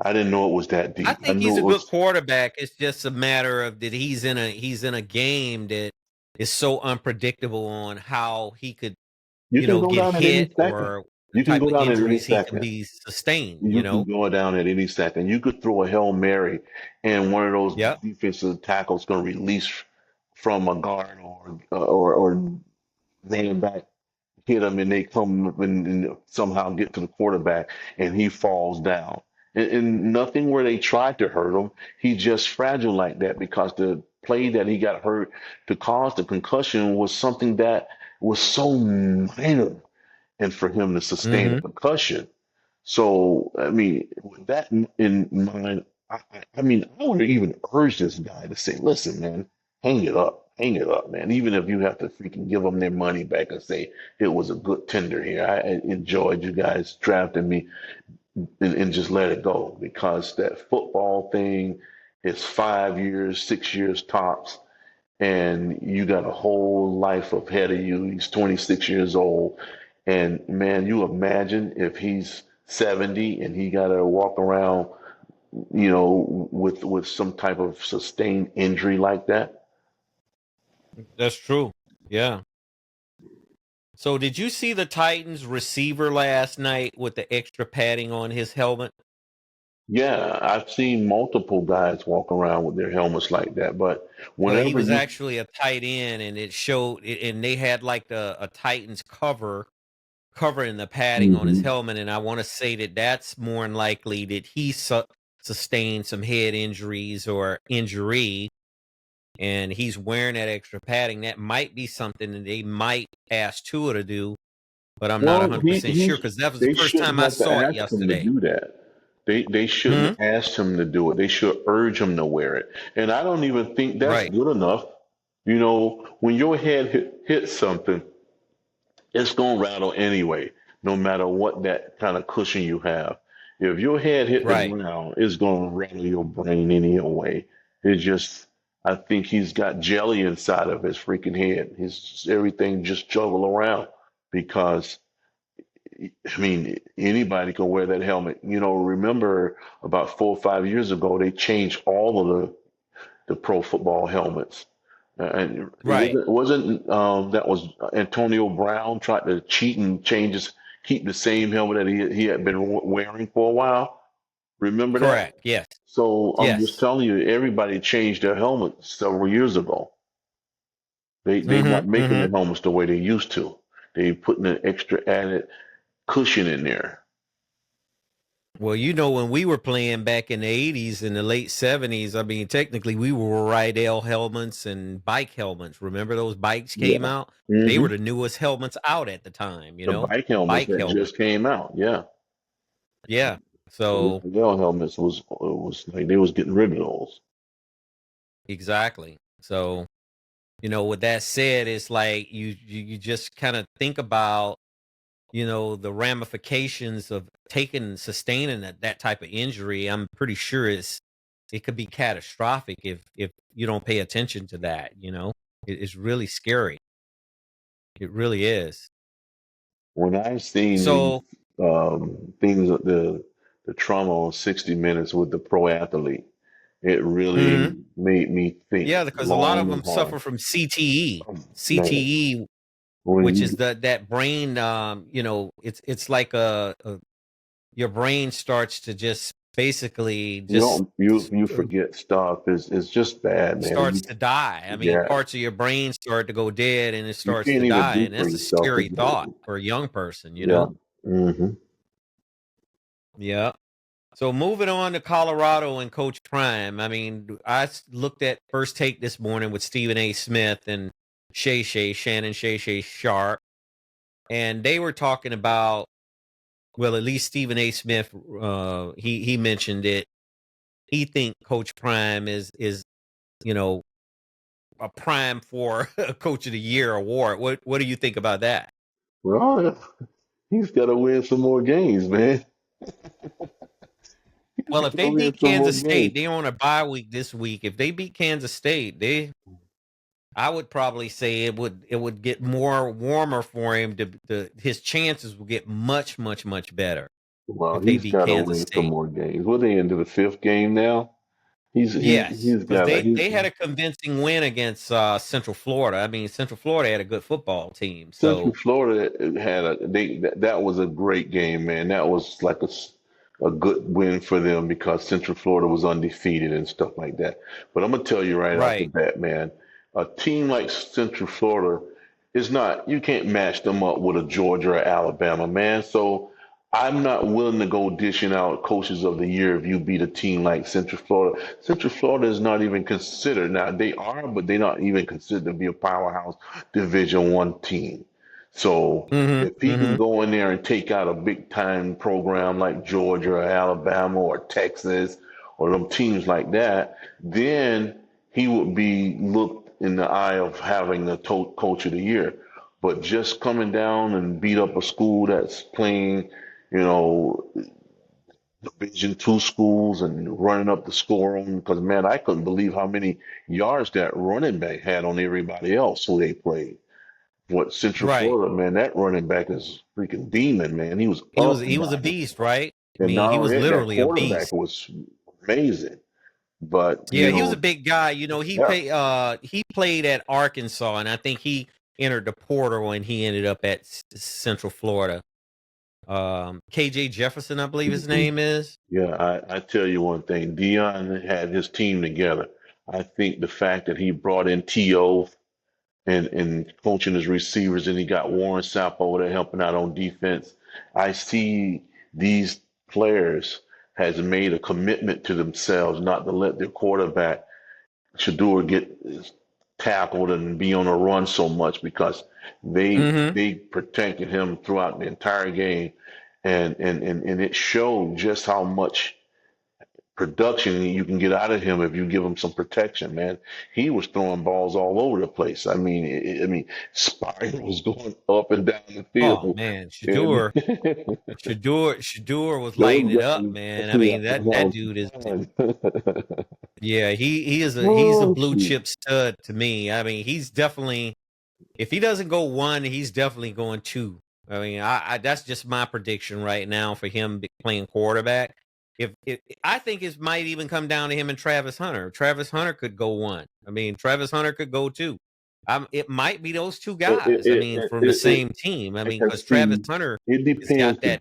I didn't know it was that I deep. I think knew he's it a good was. quarterback. It's just a matter of that he's in a game that is so unpredictable on how he could, You can go get down at any hit second. or the You can type go of down at any injuries he can second. be sustained, You can go down at any second. You could throw a Hail Mary and one of those Yep. defensive tackles going to release from a guard or running back, hit him, and they come up and somehow get to the quarterback, and he falls down. And nothing where they tried to hurt him. He just fragile like that because the play that he got hurt to cause the concussion was something that was so minor, and for him to sustain a Mhm. concussion. So, I mean, with that in mind, I would even urge this guy to say, "Listen, man, hang it up, man. Even if you have to freaking give them their money back and say it was a good tender here. I enjoyed you guys drafting me, and just let it go because that football thing is 5 years, 6 years tops, and you got a whole life ahead of you. He's 26 years old, and man, you imagine if he's 70 and he got to walk around, with some type of sustained injury like that. That's true. Yeah. So did you see the Titans receiver last night with the extra padding on his helmet? Yeah, I've seen multiple guys walk around with their helmets like that, but Well, he whenever was you, actually a tight end, and it showed, and they had like a Titans covering the padding on his Mhm. helmet, and I want to say that that's more than likely that he sustained some head injuries or injury and he's wearing that extra padding, that might be something that they might ask Tua to do, but I'm not Well, 100% sure because that was the they first shouldn't time I have to saw it ask him to yesterday. do that. They shouldn't Hmm. ask him to do it. They should urge him to wear it. And I don't even think that's Right, good enough. You know, when your head hits something, it's gonna rattle anyway, no matter what that kind of cushion you have. If your head hit the right. ground, it's gonna rattle your brain anyway. It's just, I think he's got jelly inside of his freaking head. His everything just juggle around because I mean, anybody can wear that helmet. You know, remember about 4 or 5 years ago, they changed all of the pro football helmets. And it Right. wasn't that was Antonio Brown tried to cheat and keep the same helmet that he had been wearing for a while. Remember that? Correct. Yes. So I'm just Yes. telling you, everybody changed their helmets several years ago. They Hmm. not making the Hmm. helmets the way they used to. They putting an extra added cushion in there. Well, when we were playing back in the 80s and the late 70s, I mean, technically we were Rydell helmets and bike helmets. Remember those bikes came Yeah. out? They were hmm the newest helmets out at the time, The bike the helmets bike that helmet. just came out. Yeah. Yeah. The So, Rydell helmets was like they was getting rid of those. exactly. So, with that said, it's like you just kind of think about, the ramifications of sustaining that type of injury. I'm pretty sure it could be catastrophic if you don't pay attention to that. It's really scary. It really is. When I seen these So, things, the trauma on 60 Minutes with the pro athlete, it mhm. really made me think Yeah, because a lot of long and them hard. suffer from CTE. Man, CTE, when which is you that brain, it's like your brain starts to just basically you just don't you forget stuff, it's just bad, man. starts to die. I mean, Yeah, parts of your brain start to go dead and it you starts can't to even die. do And for that's a yourself. scary thought for a young person. Yeah. hmm Yeah. So moving on to Colorado and Coach Prime. I mean, looked at First Take this morning with Stephen A. Smith and Shannon Shay Sharp. And they were talking about, well, at least Stephen A. Smith, he mentioned it. He think Coach Prime is, you know, a prime for a Coach of the Year award. What do you think about that? Well, he's got to win some more games, man. He's Well, if got to they win beat some more Kansas games. State, they're on a bye week this week. If they beat Kansas State, I would probably say it would get more warmer for him. His chances will get much much much better Well, if they he's beat got to Kansas win some State. more games. We're they into the fifth game now. Yes, He's because got to they had a convincing win against Central Florida. I mean, Central Florida had a good football team. Central So Florida had that was a great game, man. That was like a good win for them because Central Florida was undefeated and stuff like that. But I'm gonna tell you right off the right, bat, man, a team like Central Florida is not you can't match them up with a Georgia or Alabama, man. So I'm not willing to go dishing out coaches of the year if you beat a team like Central Florida. Central Florida is not even considered now. They are, but they're not even considered to be a powerhouse Division 1 team. So mm-hmm, if he can mm-hmm, go in there and take out a big time program like Georgia or Alabama or Texas or them teams like that, then he would be looked in the eye of having the coach of the year. But just coming down and beat up a school that's playing, you know, Division 2 schools and running up the score on, because man, I couldn't believe how many yards that running back had on everybody else who they played. What Central right. Florida, man, that running back is freaking demon, man. He was He was up and he was a down the beast, field. right? I And mean, not he was only that, that literally a quarterback beast. was amazing. But, Yeah, he was a big guy. yeah, He played at Arkansas, and I think he entered the portal when he ended up at Central Florida. KJ Jefferson, I believe his mhm. name is. Yeah, I tell you one thing, Dion had his team together. I think the fact that he brought in T.O. and coaching his receivers, and he got Warren Sapp over there helping out on defense. I see these players has made a commitment to themselves not to let their quarterback Shador get tackled and be on a run so much because Mm-hmm. they protected him throughout the entire game, and it showed just how much production you can get out of him if you give him some protection, man. He was throwing balls all over the place. I mean, Spire was going up and down the Oh field, man, and Shador was lighting those it up, guys, man. I yeah, mean that was dude is fun. yeah, he's a Oh, blue shoot. chip stud to me. I mean, he's definitely if he doesn't go one, he's definitely going two. I mean, I that's just my prediction right now for him playing quarterback. If I think it might even come down to him and Travis Hunter. Travis Hunter could go one. I mean, Travis Hunter could go two. It might be those two It, it, guys. I it, mean, it, from the it, same team. I mean, and because Travis see, Hunter it has got depends the that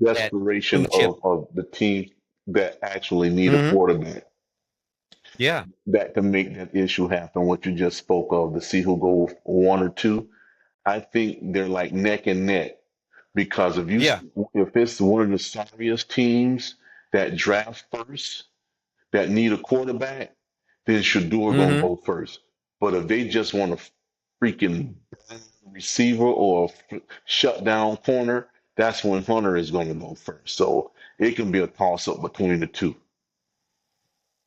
blue desperation chip. of the team that actually need a Hmm. quarterback Yeah, that can make that issue happen. What you just spoke of, to see who go one or two. I think they're like neck and neck because yeah. if it's one of the sorriest teams that draft first that need a quarterback, then Shador gonna Hmm. go first. But if they just want a freaking receiver or a shut down corner, that's when Hunter is gonna go first. So it can be a toss up between the two.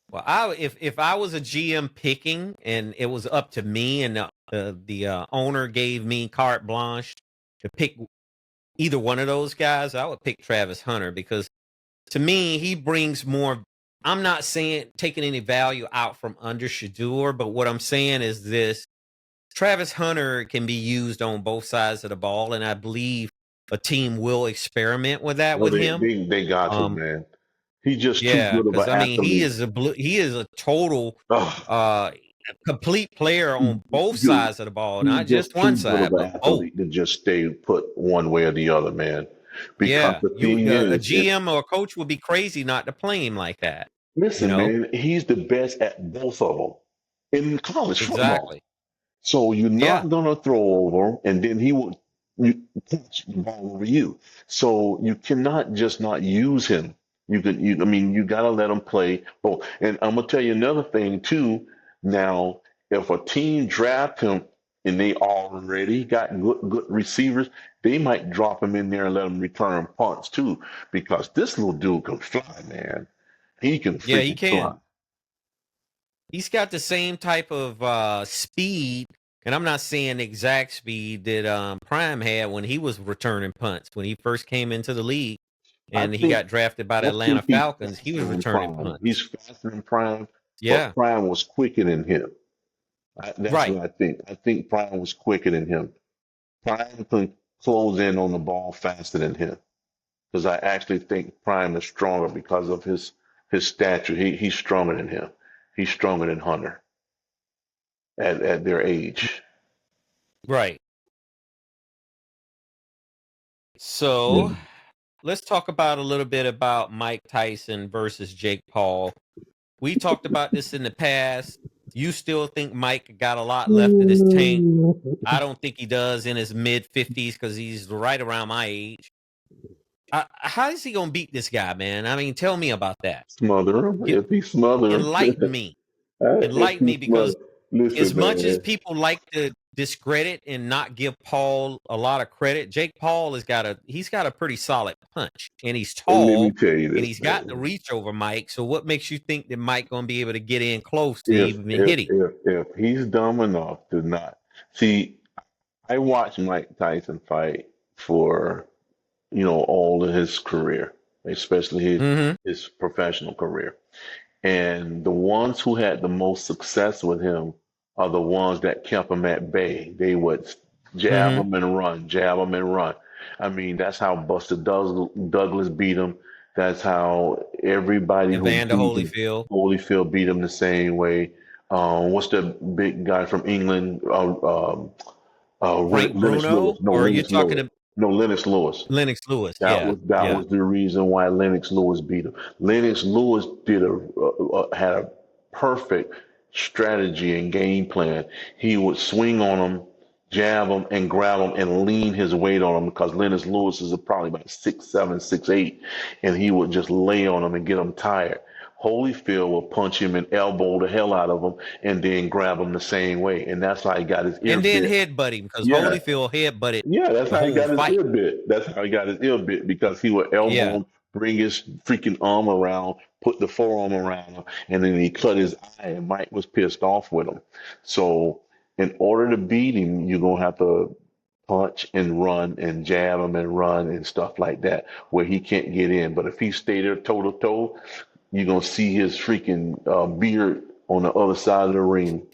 Well, if I was a GM picking and it was up to me and the owner gave me carte blanche to pick either one of those guys, I would pick Travis Hunter because to me he brings more. I'm not saying taking any value out from under Shador, but what I'm saying is this: Travis Hunter can be used on both sides of the ball, and I believe a team will experiment with that Well, with they him. they, they got to, Um, man. He's just too Yeah, good of because an I mean, he athlete. is he is a total, Ugh, uh, complete player on both dude, sides of the ball, he's not just just too one good of side, an but both. athlete to just stay put one way or the other, man. Because Yeah, the you thing a is, if GM or a coach would be crazy not to play him like that. You listen, know man, he's the best at both of them in college football. exactly. So you're Yeah, not gonna throw over him, and then he will catch the ball over you. So you cannot just not use him. I mean, you gotta let him play both. And I'm gonna tell you another thing too. Now, if a team draft him and they already got good receivers, they might drop him in there and let him return punts too, because this little dude can fly, man. He can yeah, he freaking fly. can. He's got the same type of speed, and I'm not saying exact speed that Prime had when he was returning punts when he first came into the league, I and he think got drafted by the I Atlanta think he's Falcons. He faster was than returning Prime. He's punts. faster than Prime, but Yeah, Prime was quicker than him. That's right. what I think. I think Prime was quicker than him. Prime can close in on the ball faster than him because I actually think Prime is stronger because of his stature. He's stronger than him. He's stronger than Hunter at their age. Right. So Yeah. let's talk about a little bit about Mike Tyson versus Jake Paul. We talked about this in the past. You still think Mike got a lot left in his tank? I don't think he does in his mid 50s because he's right around my age. How is he going to beat this guy, man? I mean, tell me about that. Smother him Get, if he smother him. enlighten me. If Enlighten he me because smother. as Listen, much as man. people like to discredit and not give Paul a lot of credit, Jake Paul he's got a pretty solid punch, and he's Let me tall, tell you and this, he's got the man. reach over Mike. So what makes you think that Mike gonna be able to get in close to If even if hit him? if if he's dumb enough to not see, I watched Mike Tyson fight for all of his career, especially Mm-hmm. his professional career. And the ones who had the most success with him are the ones that kept him at bay. They would jab Mm-hmm. him and run, jab him and run. I mean, that's how Buster Douglas beat him. That's how everybody who Evander beat him, Holyfield, Holyfield beat him the same way. What's the big guy from England? Frank Lennox Lewis. Bruno, No, or are you Lennox talking Lewis. to No, Lennox Lewis. Lennox Lewis? That Yeah, was that yeah, was the reason why Lennox Lewis beat him. Lennox Lewis had a perfect strategy and game plan. He would swing on him, jab him, and grab him and lean his weight on him because Lennox Lewis is probably about 6'7", 6'8", and he would just lay on him and get him tired. Holyfield will punch him and elbow the hell out of him and then grab him the same way. And that's how he got his ear And then bit. headbutt him because Yeah. Holyfield headbutted Yeah, that's the how he whole got his fight. ear bit. That's how he got his ear bit because he would elbow Yeah. him, bring his freaking arm around, put the forearm around him, and then he cut his eye. And Mike was pissed off with him. So, in order to beat him, you're gonna have to punch and run and jab him and run and stuff like that, where he can't get in. But if he stay there toe to toe, you're gonna see his freaking beard on the other side of the ring.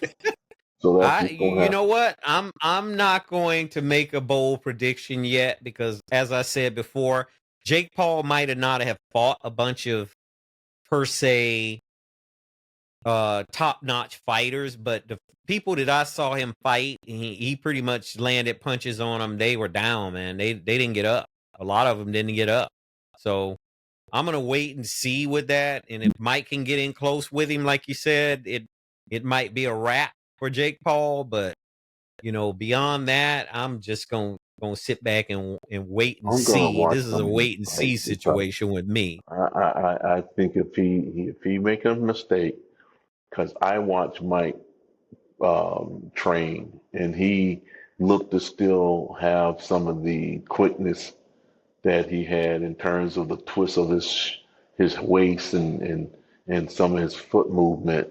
So that's what's gonna You know happen. what? I'm not going to make a bold prediction yet because, as I said before, Jake Paul might have not have fought a bunch of per se top notch fighters, but the people that I saw him fight, he pretty much landed punches on them. They were down, man. They didn't get up. A lot of them didn't get up. So I'm gonna wait and see with that. And if Mike can get in close with him, like you said, it might be a wrap for Jake Paul. But beyond that, I'm just gonna sit back and wait and I'm gonna see. watch This is a some wait and see fight because situation with me. I think if he make a mistake, because I watched Mike train and he looked to still have some of the quickness that he had in terms of the twist of his waist and some of his foot movement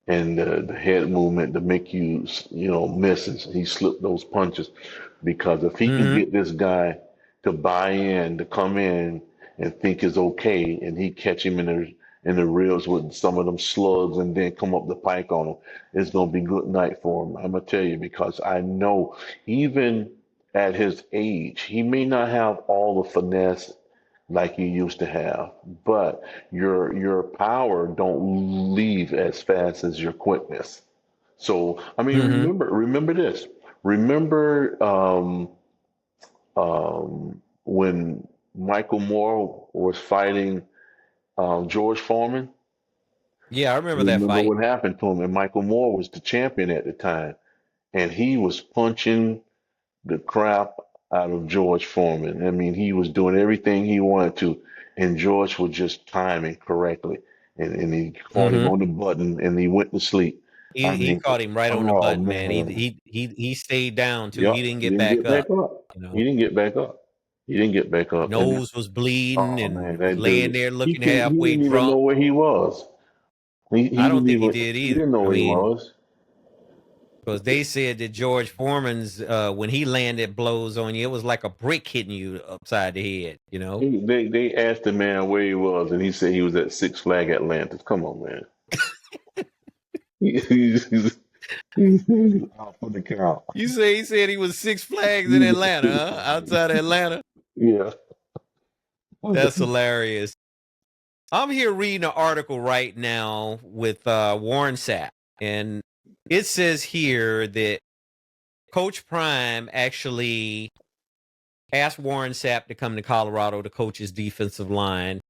and the head movement to make you miss. And he slipped those punches because if he can Hmm. get this guy to buy in, to come in and think is okay, and he catch him in the ribs with some of them slugs and then come up the pike on him, it's gonna be good night for him. I'm gonna tell you because I know even at his age, he may not have all the finesse like you used to have. But your power don't leave as fast as your quickness. So I mean, Hmm. remember this. Remember when Michael Moore was fighting George Foreman. Yeah, I remember that Remember fight. what happened to him. And Michael Moore was the champion at the time, and he was punching the crap out of George Foreman. I mean, he was doing everything he wanted to, and George was just timing correctly. And he caught him Hmm. on the button and he went to sleep. I He mean, caught him right on the oh button, man. He man. he he stayed down too. Yep. He didn't He get didn't back get up. back up. You He know, didn't get back up. He didn't get back up. And nose was bleeding oh man, and was that laying dude, there he looking can he halfway didn't even drunk. know where he was. I He don't didn't think he even did he either. didn't know I where he mean, was. because they said that George Foreman's when he landed blows on you, it was like a brick hitting you upside the head. They asked the man where he was, and he said he was at Six Flag Atlantis. Come on, man. He's out for the count. You say he said he was Six Flags in He's at Atlanta, Six huh? Flags. Outside Atlanta. Yeah. That's hilarious. I'm here reading an article right now with Warren Sapp, and it says here that Coach Prime actually asked Warren Sapp to come to Colorado to coach his defensive line,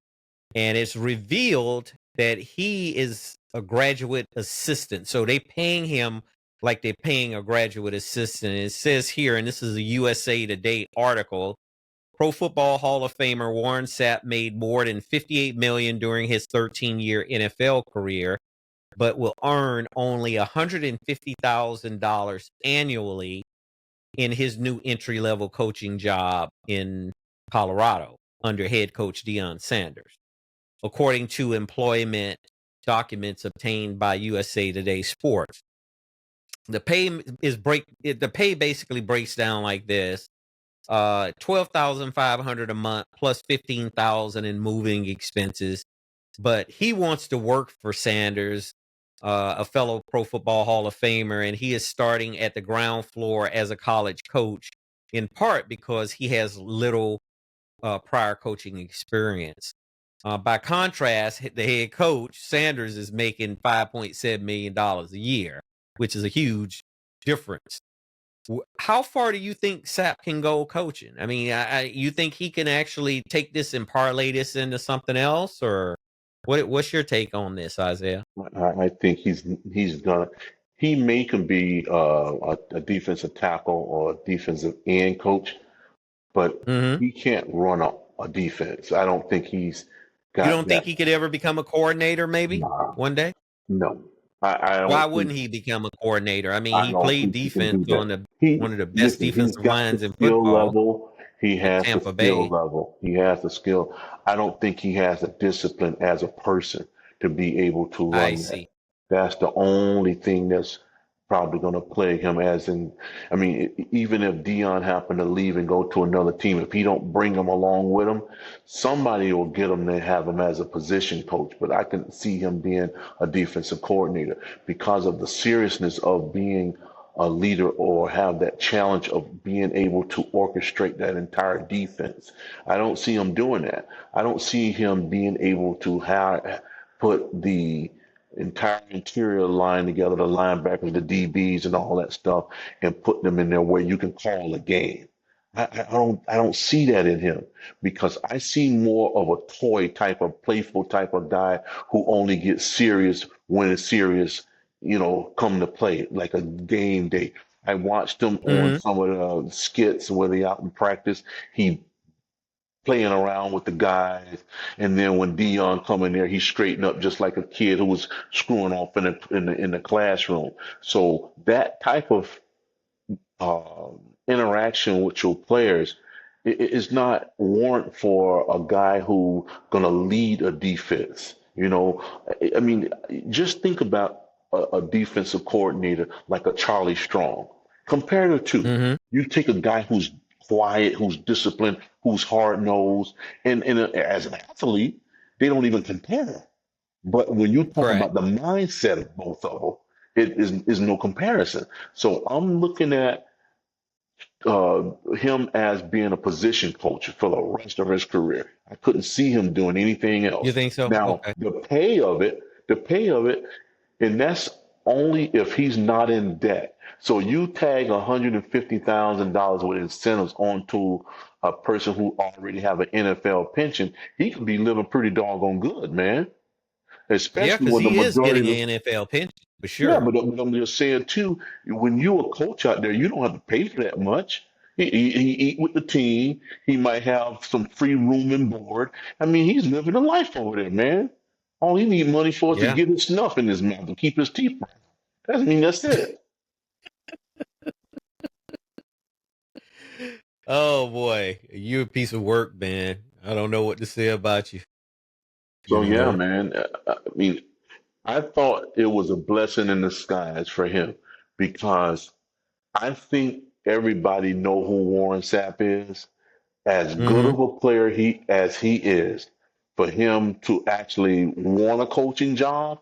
and it's revealed that he is a graduate assistant. So they paying him like they're paying a graduate assistant. And it says here, and this is a USA Today article, Pro Football Hall of Famer Warren Sapp made more than $58 million during his 13-year NFL career, but will earn only $150,000 annually in his new entry-level coaching job in Colorado under head coach Deion Sanders, according to employment documents obtained by USA Today Sports. The pay basically breaks down like this: 12,500 a month plus 15,000 in moving expenses. But he wants to work for Sanders, a fellow Pro Football Hall of Famer, and he is starting at the ground floor as a college coach, in part because he has little prior coaching experience. By contrast, the head coach, Sanders, is making $5.7 million a year, which is a huge difference. How far do you think Sapp can go coaching? I mean, you think he can actually take this and parlay this into something else, or what's your take on this, Isaiah? I think he's gonna he may can be a defensive tackle or a defensive end coach, but Hmm. he can't run a defense. I don't think he's You got don't think that. he could ever become a coordinator? Maybe Nah, one day. no, I Why don't think. wouldn't he become a coordinator? I mean, I he don't played think he can defense do on that. one He of the best listen. He's defensive got the lines in skill football level. He at has the Tampa skill Bay. level. He has the skill. I don't think he has the discipline as a person to be able to I run that. see. That's the only thing that's probably going to plague him. As in, I mean, even if Dion happened to leave and go to another team, if he don't bring him along with him, somebody will get him to have him as a position coach. But I can see him being a defensive coordinator because of the seriousness of being a leader or have that challenge of being able to orchestrate that entire defense. I don't see him doing that. I don't see him being able to have put the entire interior line together, the linebackers, the DBs, and all that stuff, and put them in there where you can call a game. I don't see that in him because I see more of a toy type of playful type of guy who only gets serious when it's serious, come to play, like a game day. I watched him on Hmm. some of the skits where they out in practice. He playing around with the guys, and then when Dion come in there, he straightened up just like a kid who was screwing off in the classroom. So that type of interaction with your players is not warrant for a guy who gonna lead a defense. I mean, just think about a defensive coordinator like a Charlie Strong. Compare the two. Hmm. You take a guy who's quiet, who's disciplined, who's hard nosed, and as an athlete, they don't even compare. But when you talk Correct. about the mindset of both of them, it is no comparison. So I'm looking at him as being a position coach for the rest of his career. I couldn't see him doing anything You else. think so? Now, Okay. the pay of it, and that's only if he's not in debt. So you tag $150,000 with incentives onto a person who already have an NFL pension, he could be living pretty doggone good, man. Yeah, Especially because when the he is majority getting of an NFL pension for yeah, sure. but I'm just saying too, when you're a coach out there, you don't have to pay for that much. He eat with the team. He might have some free room and board. I mean, he's living a life over there, man. All he need money for is to Yeah. get his snuff in his mouth and keep his teeth brown. That's it. Oh boy, you a piece of work, man. I don't know what to say about you. You So yeah, know. man. I mean, I thought it was a blessing in disguise for him because I think everybody know who Warren Sapp is. As good Hmm. of a player he is, for him to actually want a coaching job,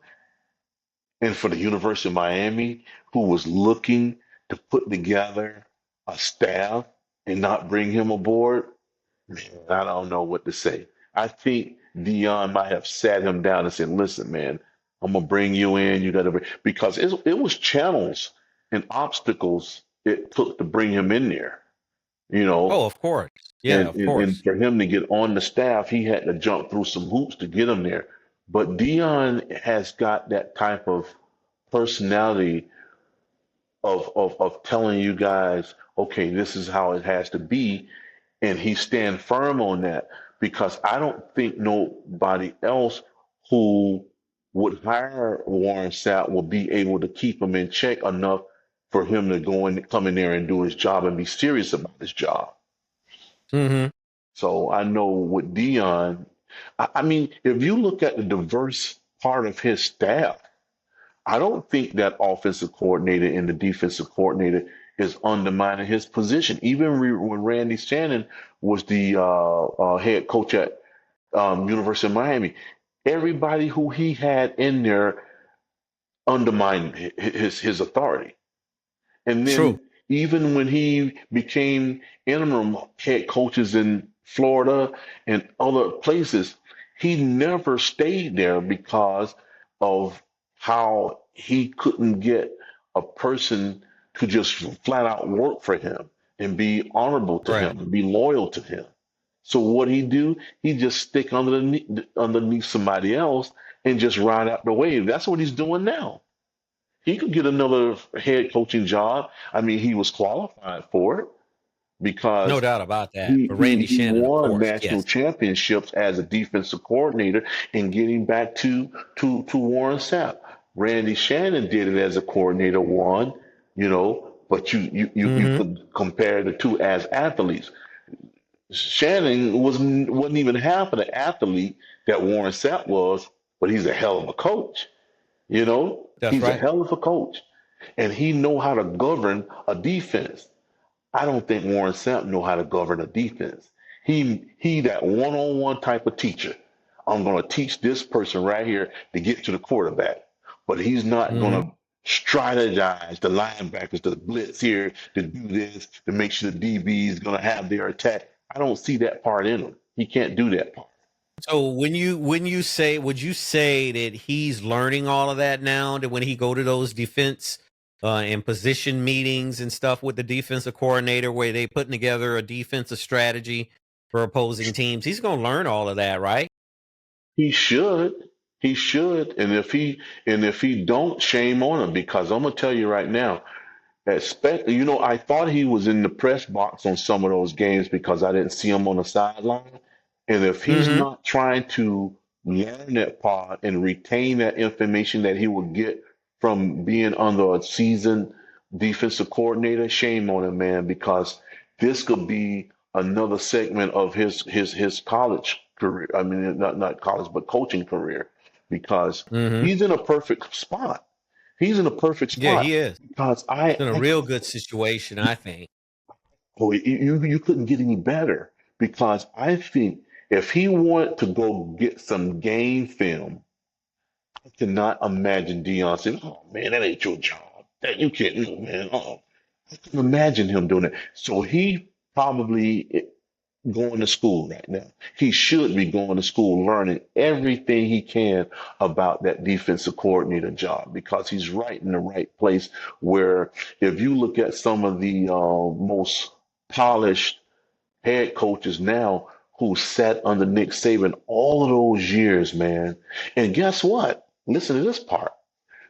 and for the University of Miami, who was looking to put together a staff and not bring him aboard, man, I don't know what to say. I think Dion might have sat him down and said, "Listen, man, I'm gonna bring you in. You got to bring," because it was channels and obstacles it took to bring him in there. You Oh, know, of course. Yeah, and, of and and course. for him to get on the staff, he had to jump through some hoops to get him there. But Dion has got that type of personality of telling you guys, okay, this is how it has to be, and he stand firm on that because I don't think nobody else who would hire Warren Sapp will be able to keep him in check enough for him to come in there and do his job and be serious about his job. Hmm. So I know with Dion, I mean, if you look at the diverse part of his staff, I don't think that offensive coordinator and the defensive coordinator is undermining his position. Even when Randy Shannon was the head coach at University of Miami, everybody who he had in there undermined his authority. And True. then even when he became interim head coaches in Florida and other places, he never stayed there because of how he couldn't get a person to just flat out work for him and be honorable to Right. him and be loyal to him. So what he do? He just stick underneath somebody else and just ride out the wave. That's what he's doing now. He could get another head coaching job. I mean, he was qualified for it, No because doubt about that. he For he Randy he Shannon, of won course. national Yes. championships as a defensive coordinator and getting back to Warren Sapp. Randy Shannon did it as a coordinator, one, but you Mm-hmm. could compare the two as athletes. Shannon wasn't even half of the athlete that Warren Sapp was, but he's a hell of a coach. That's He's a right. hell of a coach, and he know how to govern a defense. I don't think Warren Sapp know how to govern a defense. He that one-on-one type of teacher. I'm going to teach this person right here to get to the quarterback, but he's not going Mm-hmm. to strategize the linebackers to blitz here to do this to make sure the DB is going to have their attack. I don't see that part in him. He can't do that part. So when you say, would you say that he's learning all of that now? That when he go to those defense and position meetings and stuff with the defensive coordinator, where they putting together a defensive strategy for opposing teams, he's going to learn all of that, right? He should. He should. And if he don't, shame on him because I'm gonna tell you right now. I thought he was in the press box on some of those games because I didn't see him on the sideline. And if he's Mm-hmm. not trying to learn that part and retain that information that he will get from being under a seasoned defensive coordinator, shame on him, man, because this could be another segment of his college career. I mean, not college, but coaching career, because Mm-hmm. he's in a perfect spot. He's in a perfect Yeah, spot he is. because It's in a real good situation, I think. you couldn't get any better because I think if he wanted to go get some game film, I cannot imagine Dion saying, "Oh man, that ain't your job. That you can't do, man." Oh, I can imagine him doing it. So he probably going to school right now. He should be going to school, learning everything he can about that defensive coordinator job because he's right in the right place. Where if you look at some of the most polished head coaches now who sat under Nick Saban all of those years, man, and guess what? Listen to this part.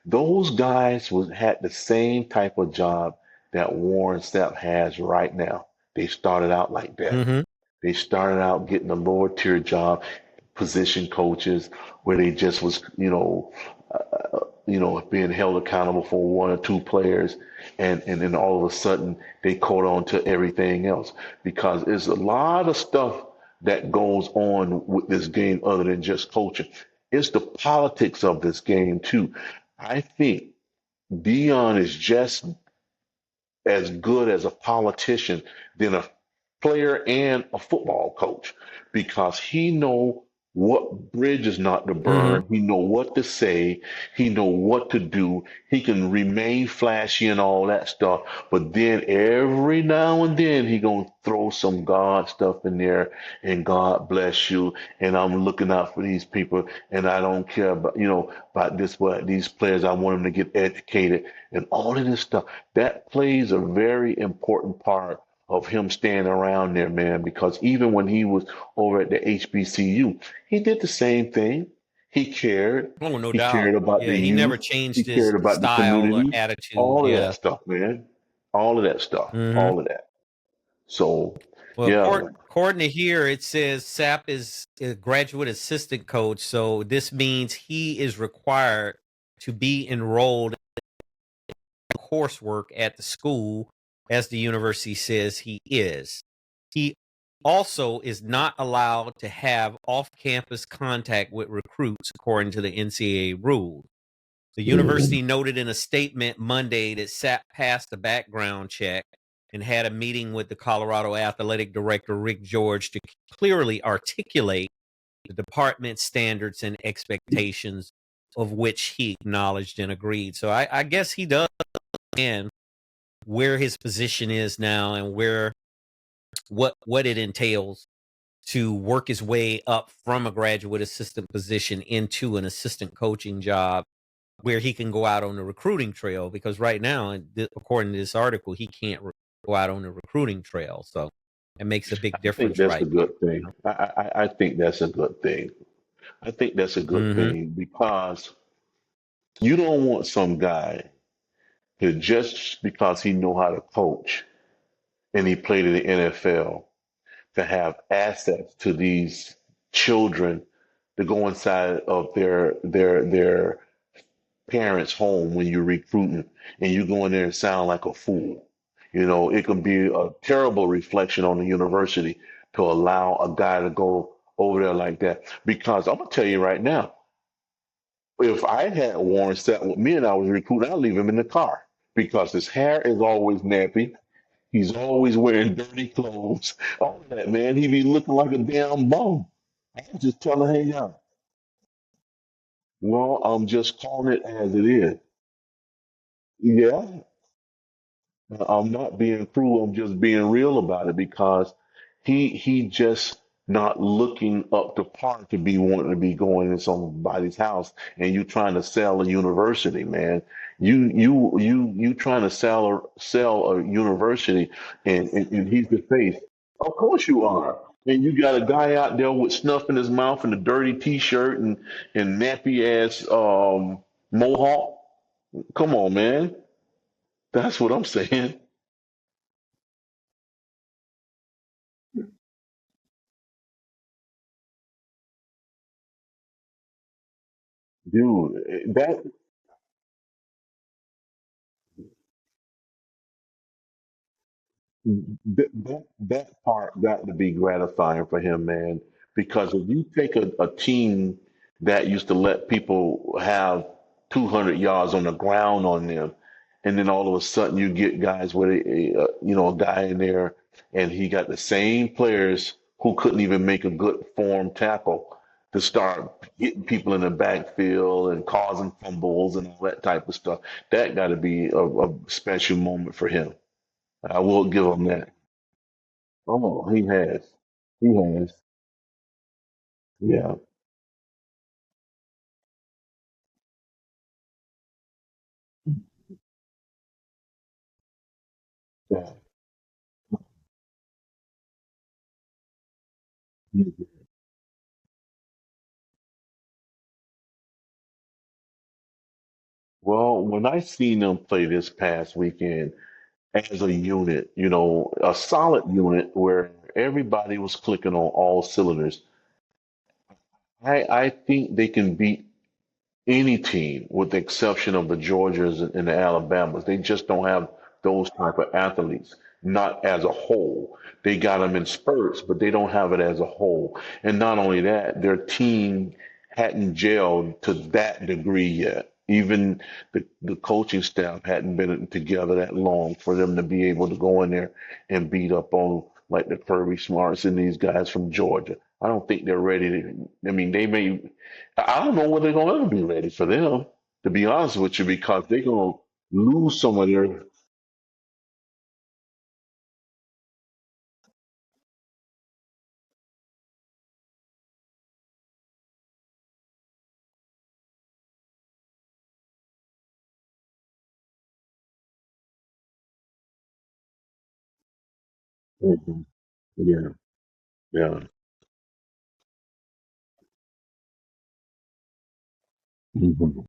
Those guys had the same type of job that Warren Sapp has right now. They started out like that. Mm-hmm. They started out getting a lower tier job, position coaches, where they just was, being held accountable for one or two players, and then all of a sudden they caught on to everything else because there's a lot of stuff that goes on with this game other than just coaching. It's the politics of this game too. I think Dion is just as good as a politician than a player and a football coach because he know what bridges not to Mm-hmm. burn. He know what to say. He know what to do. He can remain flashy and all that stuff. But then every now and then he gonna throw some God stuff in there and God bless you. And I'm looking out for these people and I don't care about about this what these players. I want them to get educated and all of this stuff. That plays a very important part of him staying around there, man, because even when he was over at the HBCU, he did the same thing. He cared. Oh, no He doubt. cared about Yeah, the he never youth. He changed his cared about the style or community. attitude. All of that Yeah. stuff, man. All of that stuff. Mm-hmm. All of that. So, Well, yeah, according to here, it says Sapp is a graduate assistant coach. So this means he is required to be enrolled in coursework at the school, as the university says he is. He also is not allowed to have off campus contact with recruits, according to the NCAA rules. The mhm. university noted in a statement Monday that Sapp passed the background check and had a meeting with the Colorado athletic director, Rick George, to clearly articulate the department's standards and expectations, of which he acknowledged and agreed. So I guess he does understand where his position is now and what it entails to work his way up from a graduate assistant position into an assistant coaching job where he can go out on the recruiting trail, because right now, according to this article, he can't go out on the recruiting trail. So it makes a big I think difference that's a right good thing. now. I think that's a good thing. I think that's a good Mm-hmm. thing because you don't want some guy to just because he know how to coach and he played in the NFL, to have access to these children to go inside of their parents' home when you're recruiting, and you go in there and sound like a fool. It can be a terrible reflection on the university to allow a guy to go over there like that. Because I'm gonna tell you right now, if I had Warren sat with me and I was recruiting, I'd leave him in the car because his hair is always nappy. He's always wearing dirty clothes. All that, man. He be looking like a damn bum. I'm just telling him, yeah. Well, I'm just calling it as it is. Yeah, I'm not being cruel. I'm just being real about it because he just not looking up to par to be wanting to be going in somebody's house and you trying to sell a university, man. You trying to sell a university and he's the face. Of course you are. And you got a guy out there with snuff in his mouth and a dirty t-shirt and nappy ass mohawk. Come on, man. That's what I'm saying. Dude, that part got to be gratifying for him, man. Because if you take a team that used to let people have 200 yards on the ground on them, and then all of a sudden you get guys with a guy in there, and he got the same players who couldn't even make a good form tackle to start hitting people in the backfield and causing fumbles and all that type of stuff. That got to be a special moment for him. I will give him that. Oh, he has. He has. Yeah. Yeah. Well, when I seen them play this past weekend as a unit, a solid unit where everybody was clicking on all cylinders, I think they can beat any team with the exception of the Georgias and the Alabamas. They just don't have those type of athletes, not as a whole. They got them in spurts, but they don't have it as a whole. And not only that, their team hadn't gelled to that degree yet. Even the coaching staff hadn't been together that long for them to be able to go in there and beat up on like the Kirby Smarts and these guys from Georgia. I don't think they're ready to. I mean, they may. I don't know whether they're gonna ever be ready for them, to be honest with you, because they're gonna lose some of their. Mhm. Yeah, yeah. Mhm.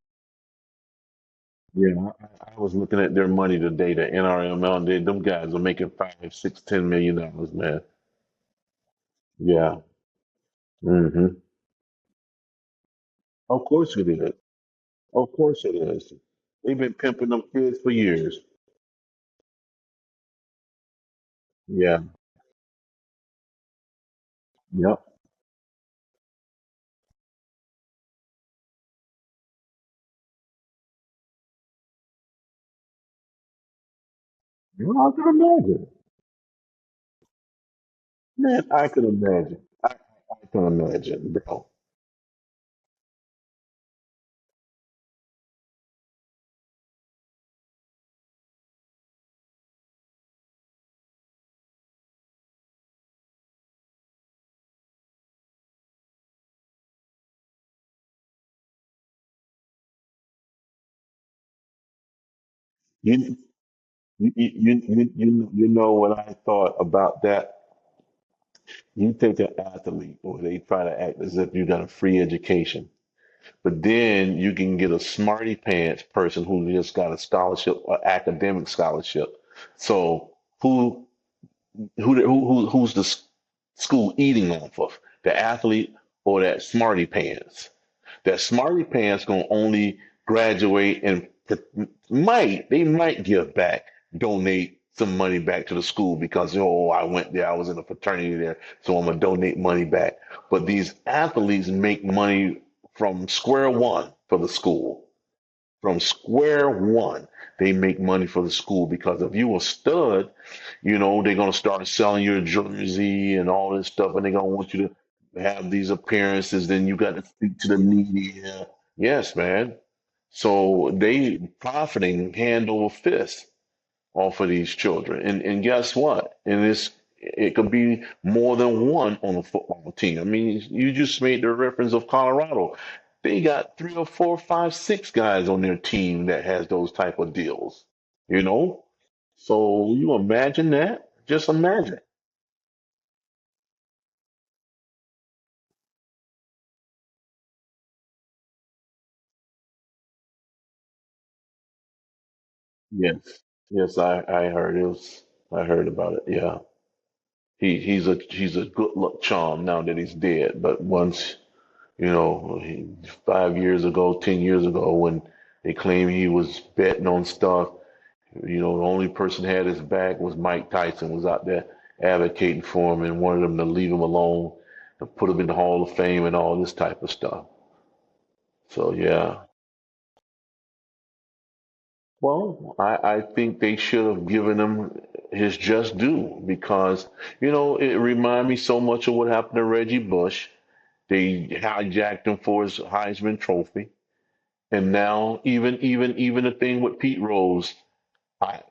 Yeah, I was looking at their money today. The NRML, them guys are making 5, 6, $10 million, man. Yeah. Hmm. Of course it is. Of course it is. They've been pimping them kids for years. Yeah. Yep. Well, I can imagine. Man, I can imagine. I can imagine, bro. You, you know what I thought about that? You take an athlete or they try to act as if you got a free education, but then you can get a smarty pants person who just got a scholarship or academic scholarship. So who? who's the school eating off of? The athlete or that smarty pants? That smarty pants gonna only graduate and they might give back, donate some money back to the school because oh I went there, I was in a fraternity there, so I'm gonna donate money back. But these athletes make money from square one for the school. From square one, they make money for the school because if you a stud, they're gonna start selling your jersey and all this stuff, and they're gonna want you to have these appearances. Then you got to speak to the media. Yes, man. So they profiting hand over fist off of these children. And guess what? And it could be more than one on a football team. I mean, you just made the reference of Colorado. They got three or four, five, six guys on their team that has those type of deals. You know? So you imagine that? Just imagine. Yes. Yes, I heard it was I heard about it. Yeah. He's a good luck charm now that he's dead. But once, 5 years ago, 10 years ago, when they claimed he was betting on stuff, the only person had his back was Mike Tyson was out there advocating for him and wanted him to leave him alone and put him in the Hall of Fame and all this type of stuff. So yeah. Well, I think they should have given him his just due because, it reminded me so much of what happened to Reggie Bush. They hijacked him for his Heisman Trophy. And now even the thing with Pete Rose, I,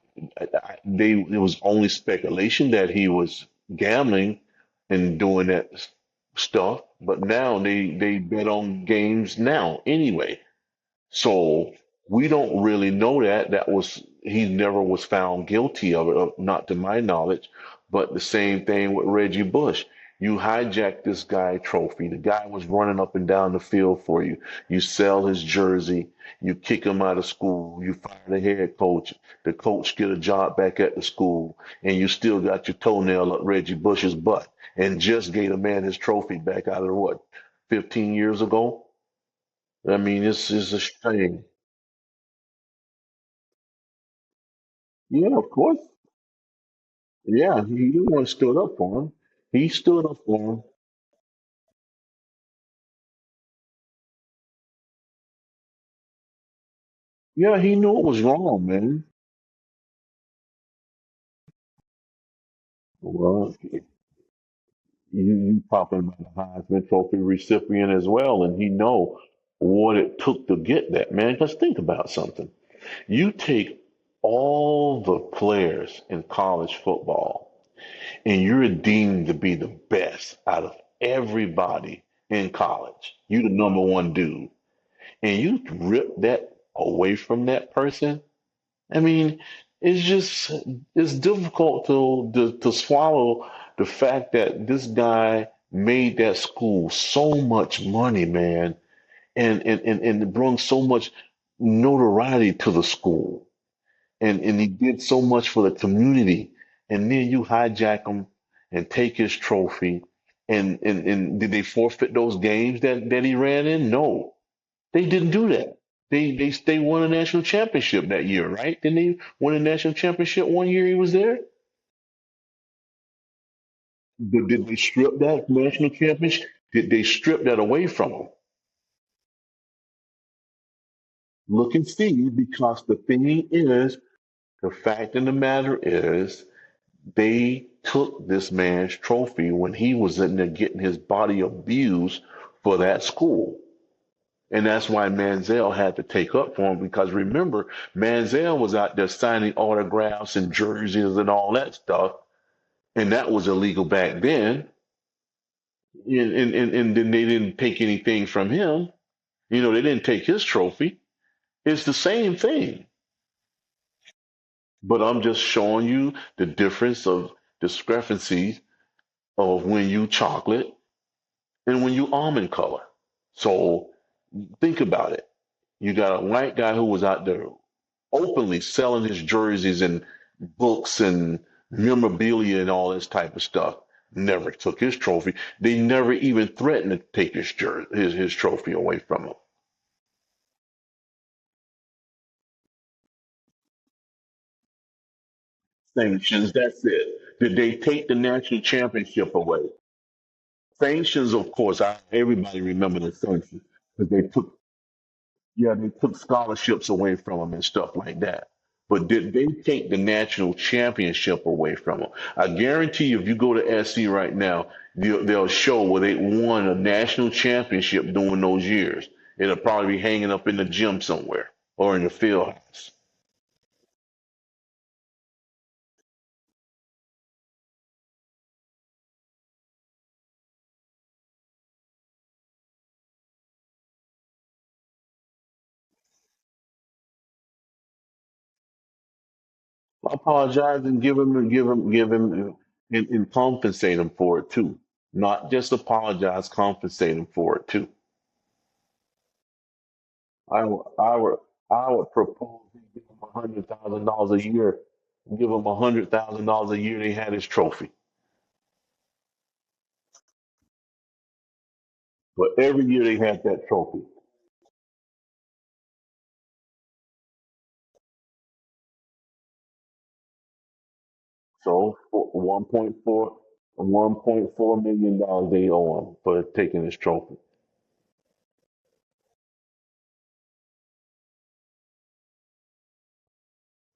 it was only speculation that he was gambling and doing that stuff, but now they bet on games now anyway. So we don't really know that. He never was found guilty of it, not to my knowledge. But the same thing with Reggie Bush. You hijack this guy trophy. The guy was running up and down the field for you. You sell his jersey. You kick him out of school. You fire the head coach. The coach get a job back at the school, and you still got your toenail up Reggie Bush's butt, and just gave a man his trophy back out of what, 15 years ago. I mean, it's a shame. Yeah, of course. Yeah, he the one stood up for him. He stood up for him. Yeah, he knew it was wrong, man. Well, you talking about a Heisman Trophy recipient as well, and he know what it took to get that, man. Because think about something. You take all the players in college football, and you're deemed to be the best out of everybody in college. You the number one dude, and you rip that away from that person. I mean, it's just it's difficult to swallow the fact that this guy made that school so much money, man, and it brought so much notoriety to the school, and he did so much for the community, and then you hijack him and take his trophy, and did they forfeit those games that he ran in? No, they didn't do that. They won a national championship that year, right? Didn't they win a national championship one year he was there? Did they strip that national championship? Did they strip that away from him? Look and see, because the thing is, the fact of the matter is, they took this man's trophy when he was in there getting his body abused for that school. And that's why Manziel had to take up for him because remember, Manziel was out there signing autographs and jerseys and all that stuff. And that was illegal back then. And then they didn't take anything from him. They didn't take his trophy. It's the same thing. But I'm just showing you the difference of discrepancies of when you chocolate and when you almond color. So think about it. You got a white guy who was out there openly selling his jerseys and books and memorabilia and all this type of stuff. Never took his trophy. They never even threatened to take his trophy away from him. Sanctions, that's it. Did they take the national championship away? Sanctions, of course, everybody remember the sanctions because they took scholarships away from them and stuff like that. But did they take the national championship away from them? I guarantee you, if you go to SC right now, they'll show where they won a national championship during those years. It'll probably be hanging up in the gym somewhere or in the field house. Apologize and and compensate him for it too. Not just apologize, compensate him for it too. I would propose he give him $100,000 a year. Give him $100,000 a year. They had his trophy, but every year they had that trophy. So for 1.4 million dollars they owe him for taking his trophy.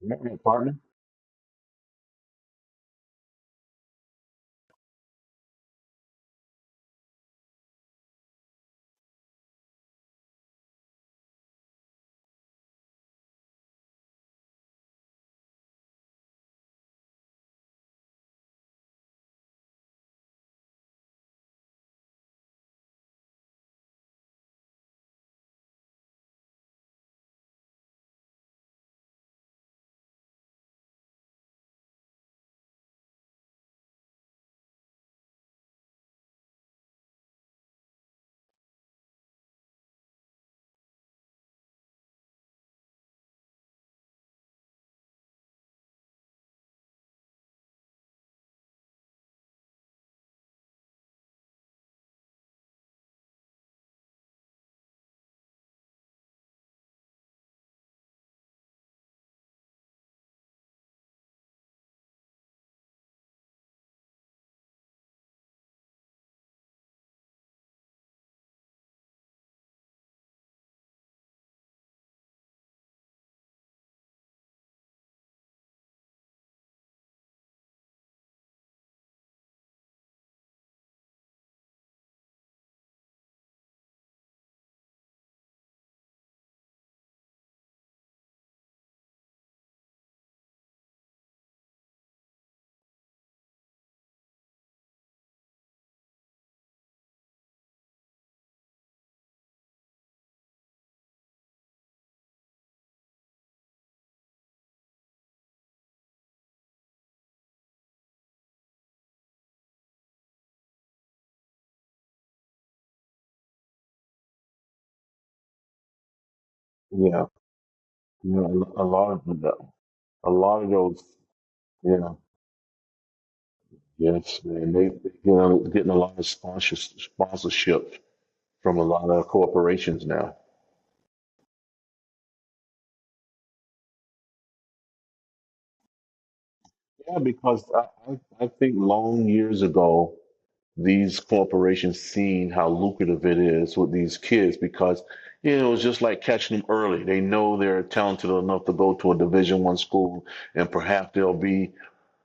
Yeah, partner. Yeah, a lot of those. Yeah, yes, man. Getting a lot of sponsorship from a lot of corporations now. Yeah, because I think long years ago, these corporations seen how lucrative it is with these kids because it's just like catching them early. They know they're talented enough to go to a Division I school, and perhaps they'll be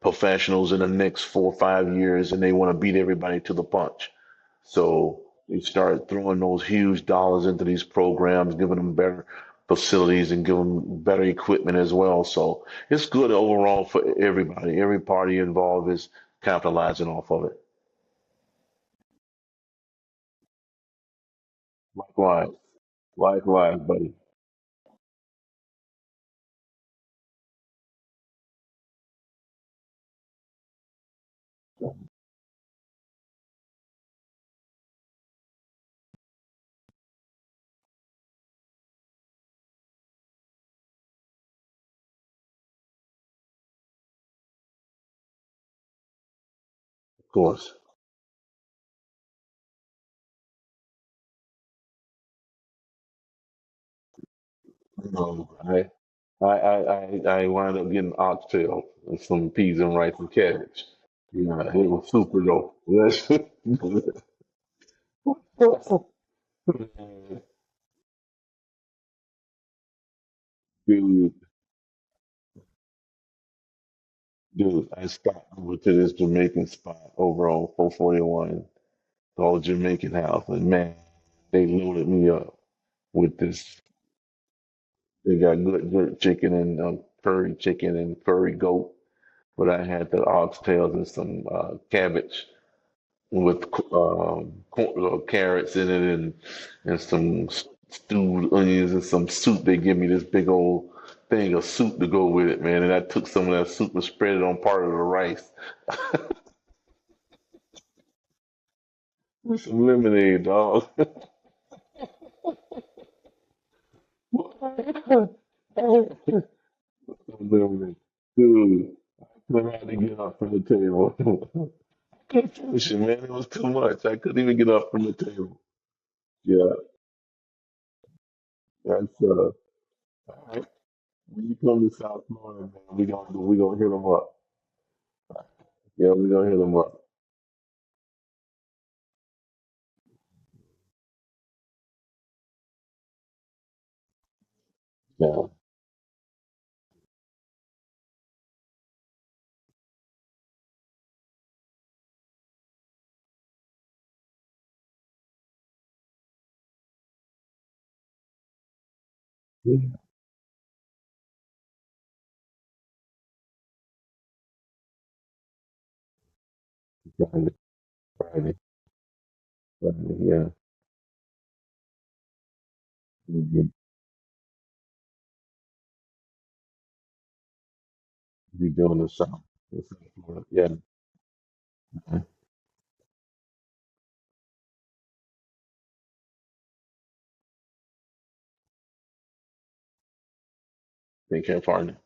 professionals in the next 4 or 5 years, and they want to beat everybody to the punch. So they start throwing those huge dollars into these programs, giving them better facilities and giving them better equipment as well. So it's good overall for everybody. Every party involved is capitalizing off of it. Likewise, likewise, buddy. course. No, I wound up getting oxtail and some peas and rice and cabbage. Yeah, it was super though. Dude, dude, I stopped over to this Jamaican spot over on 441, called Jamaican House, and man, they loaded me up with this. They got good chicken and curry chicken and curry goat, but I had the oxtails and some cabbage with carrots in it and some stewed onions and some soup. They give me this big old thing of soup to go with it, man. And I took some of that soup and spread it on part of the rice with some lemonade, dog. Some lemonade. Dude, I had to get up from the table. Couldn't finish it, man. It was too much. I couldn't even get up from the table. Yeah, that's all right. When you come to South Florida, man, we gonna hit them up. Yeah, we gonna hit them up. Yeah, yeah. Friday, Friday, Friday. Yeah, mm-hmm. Be doing the South, in South Florida. Yeah, I think California.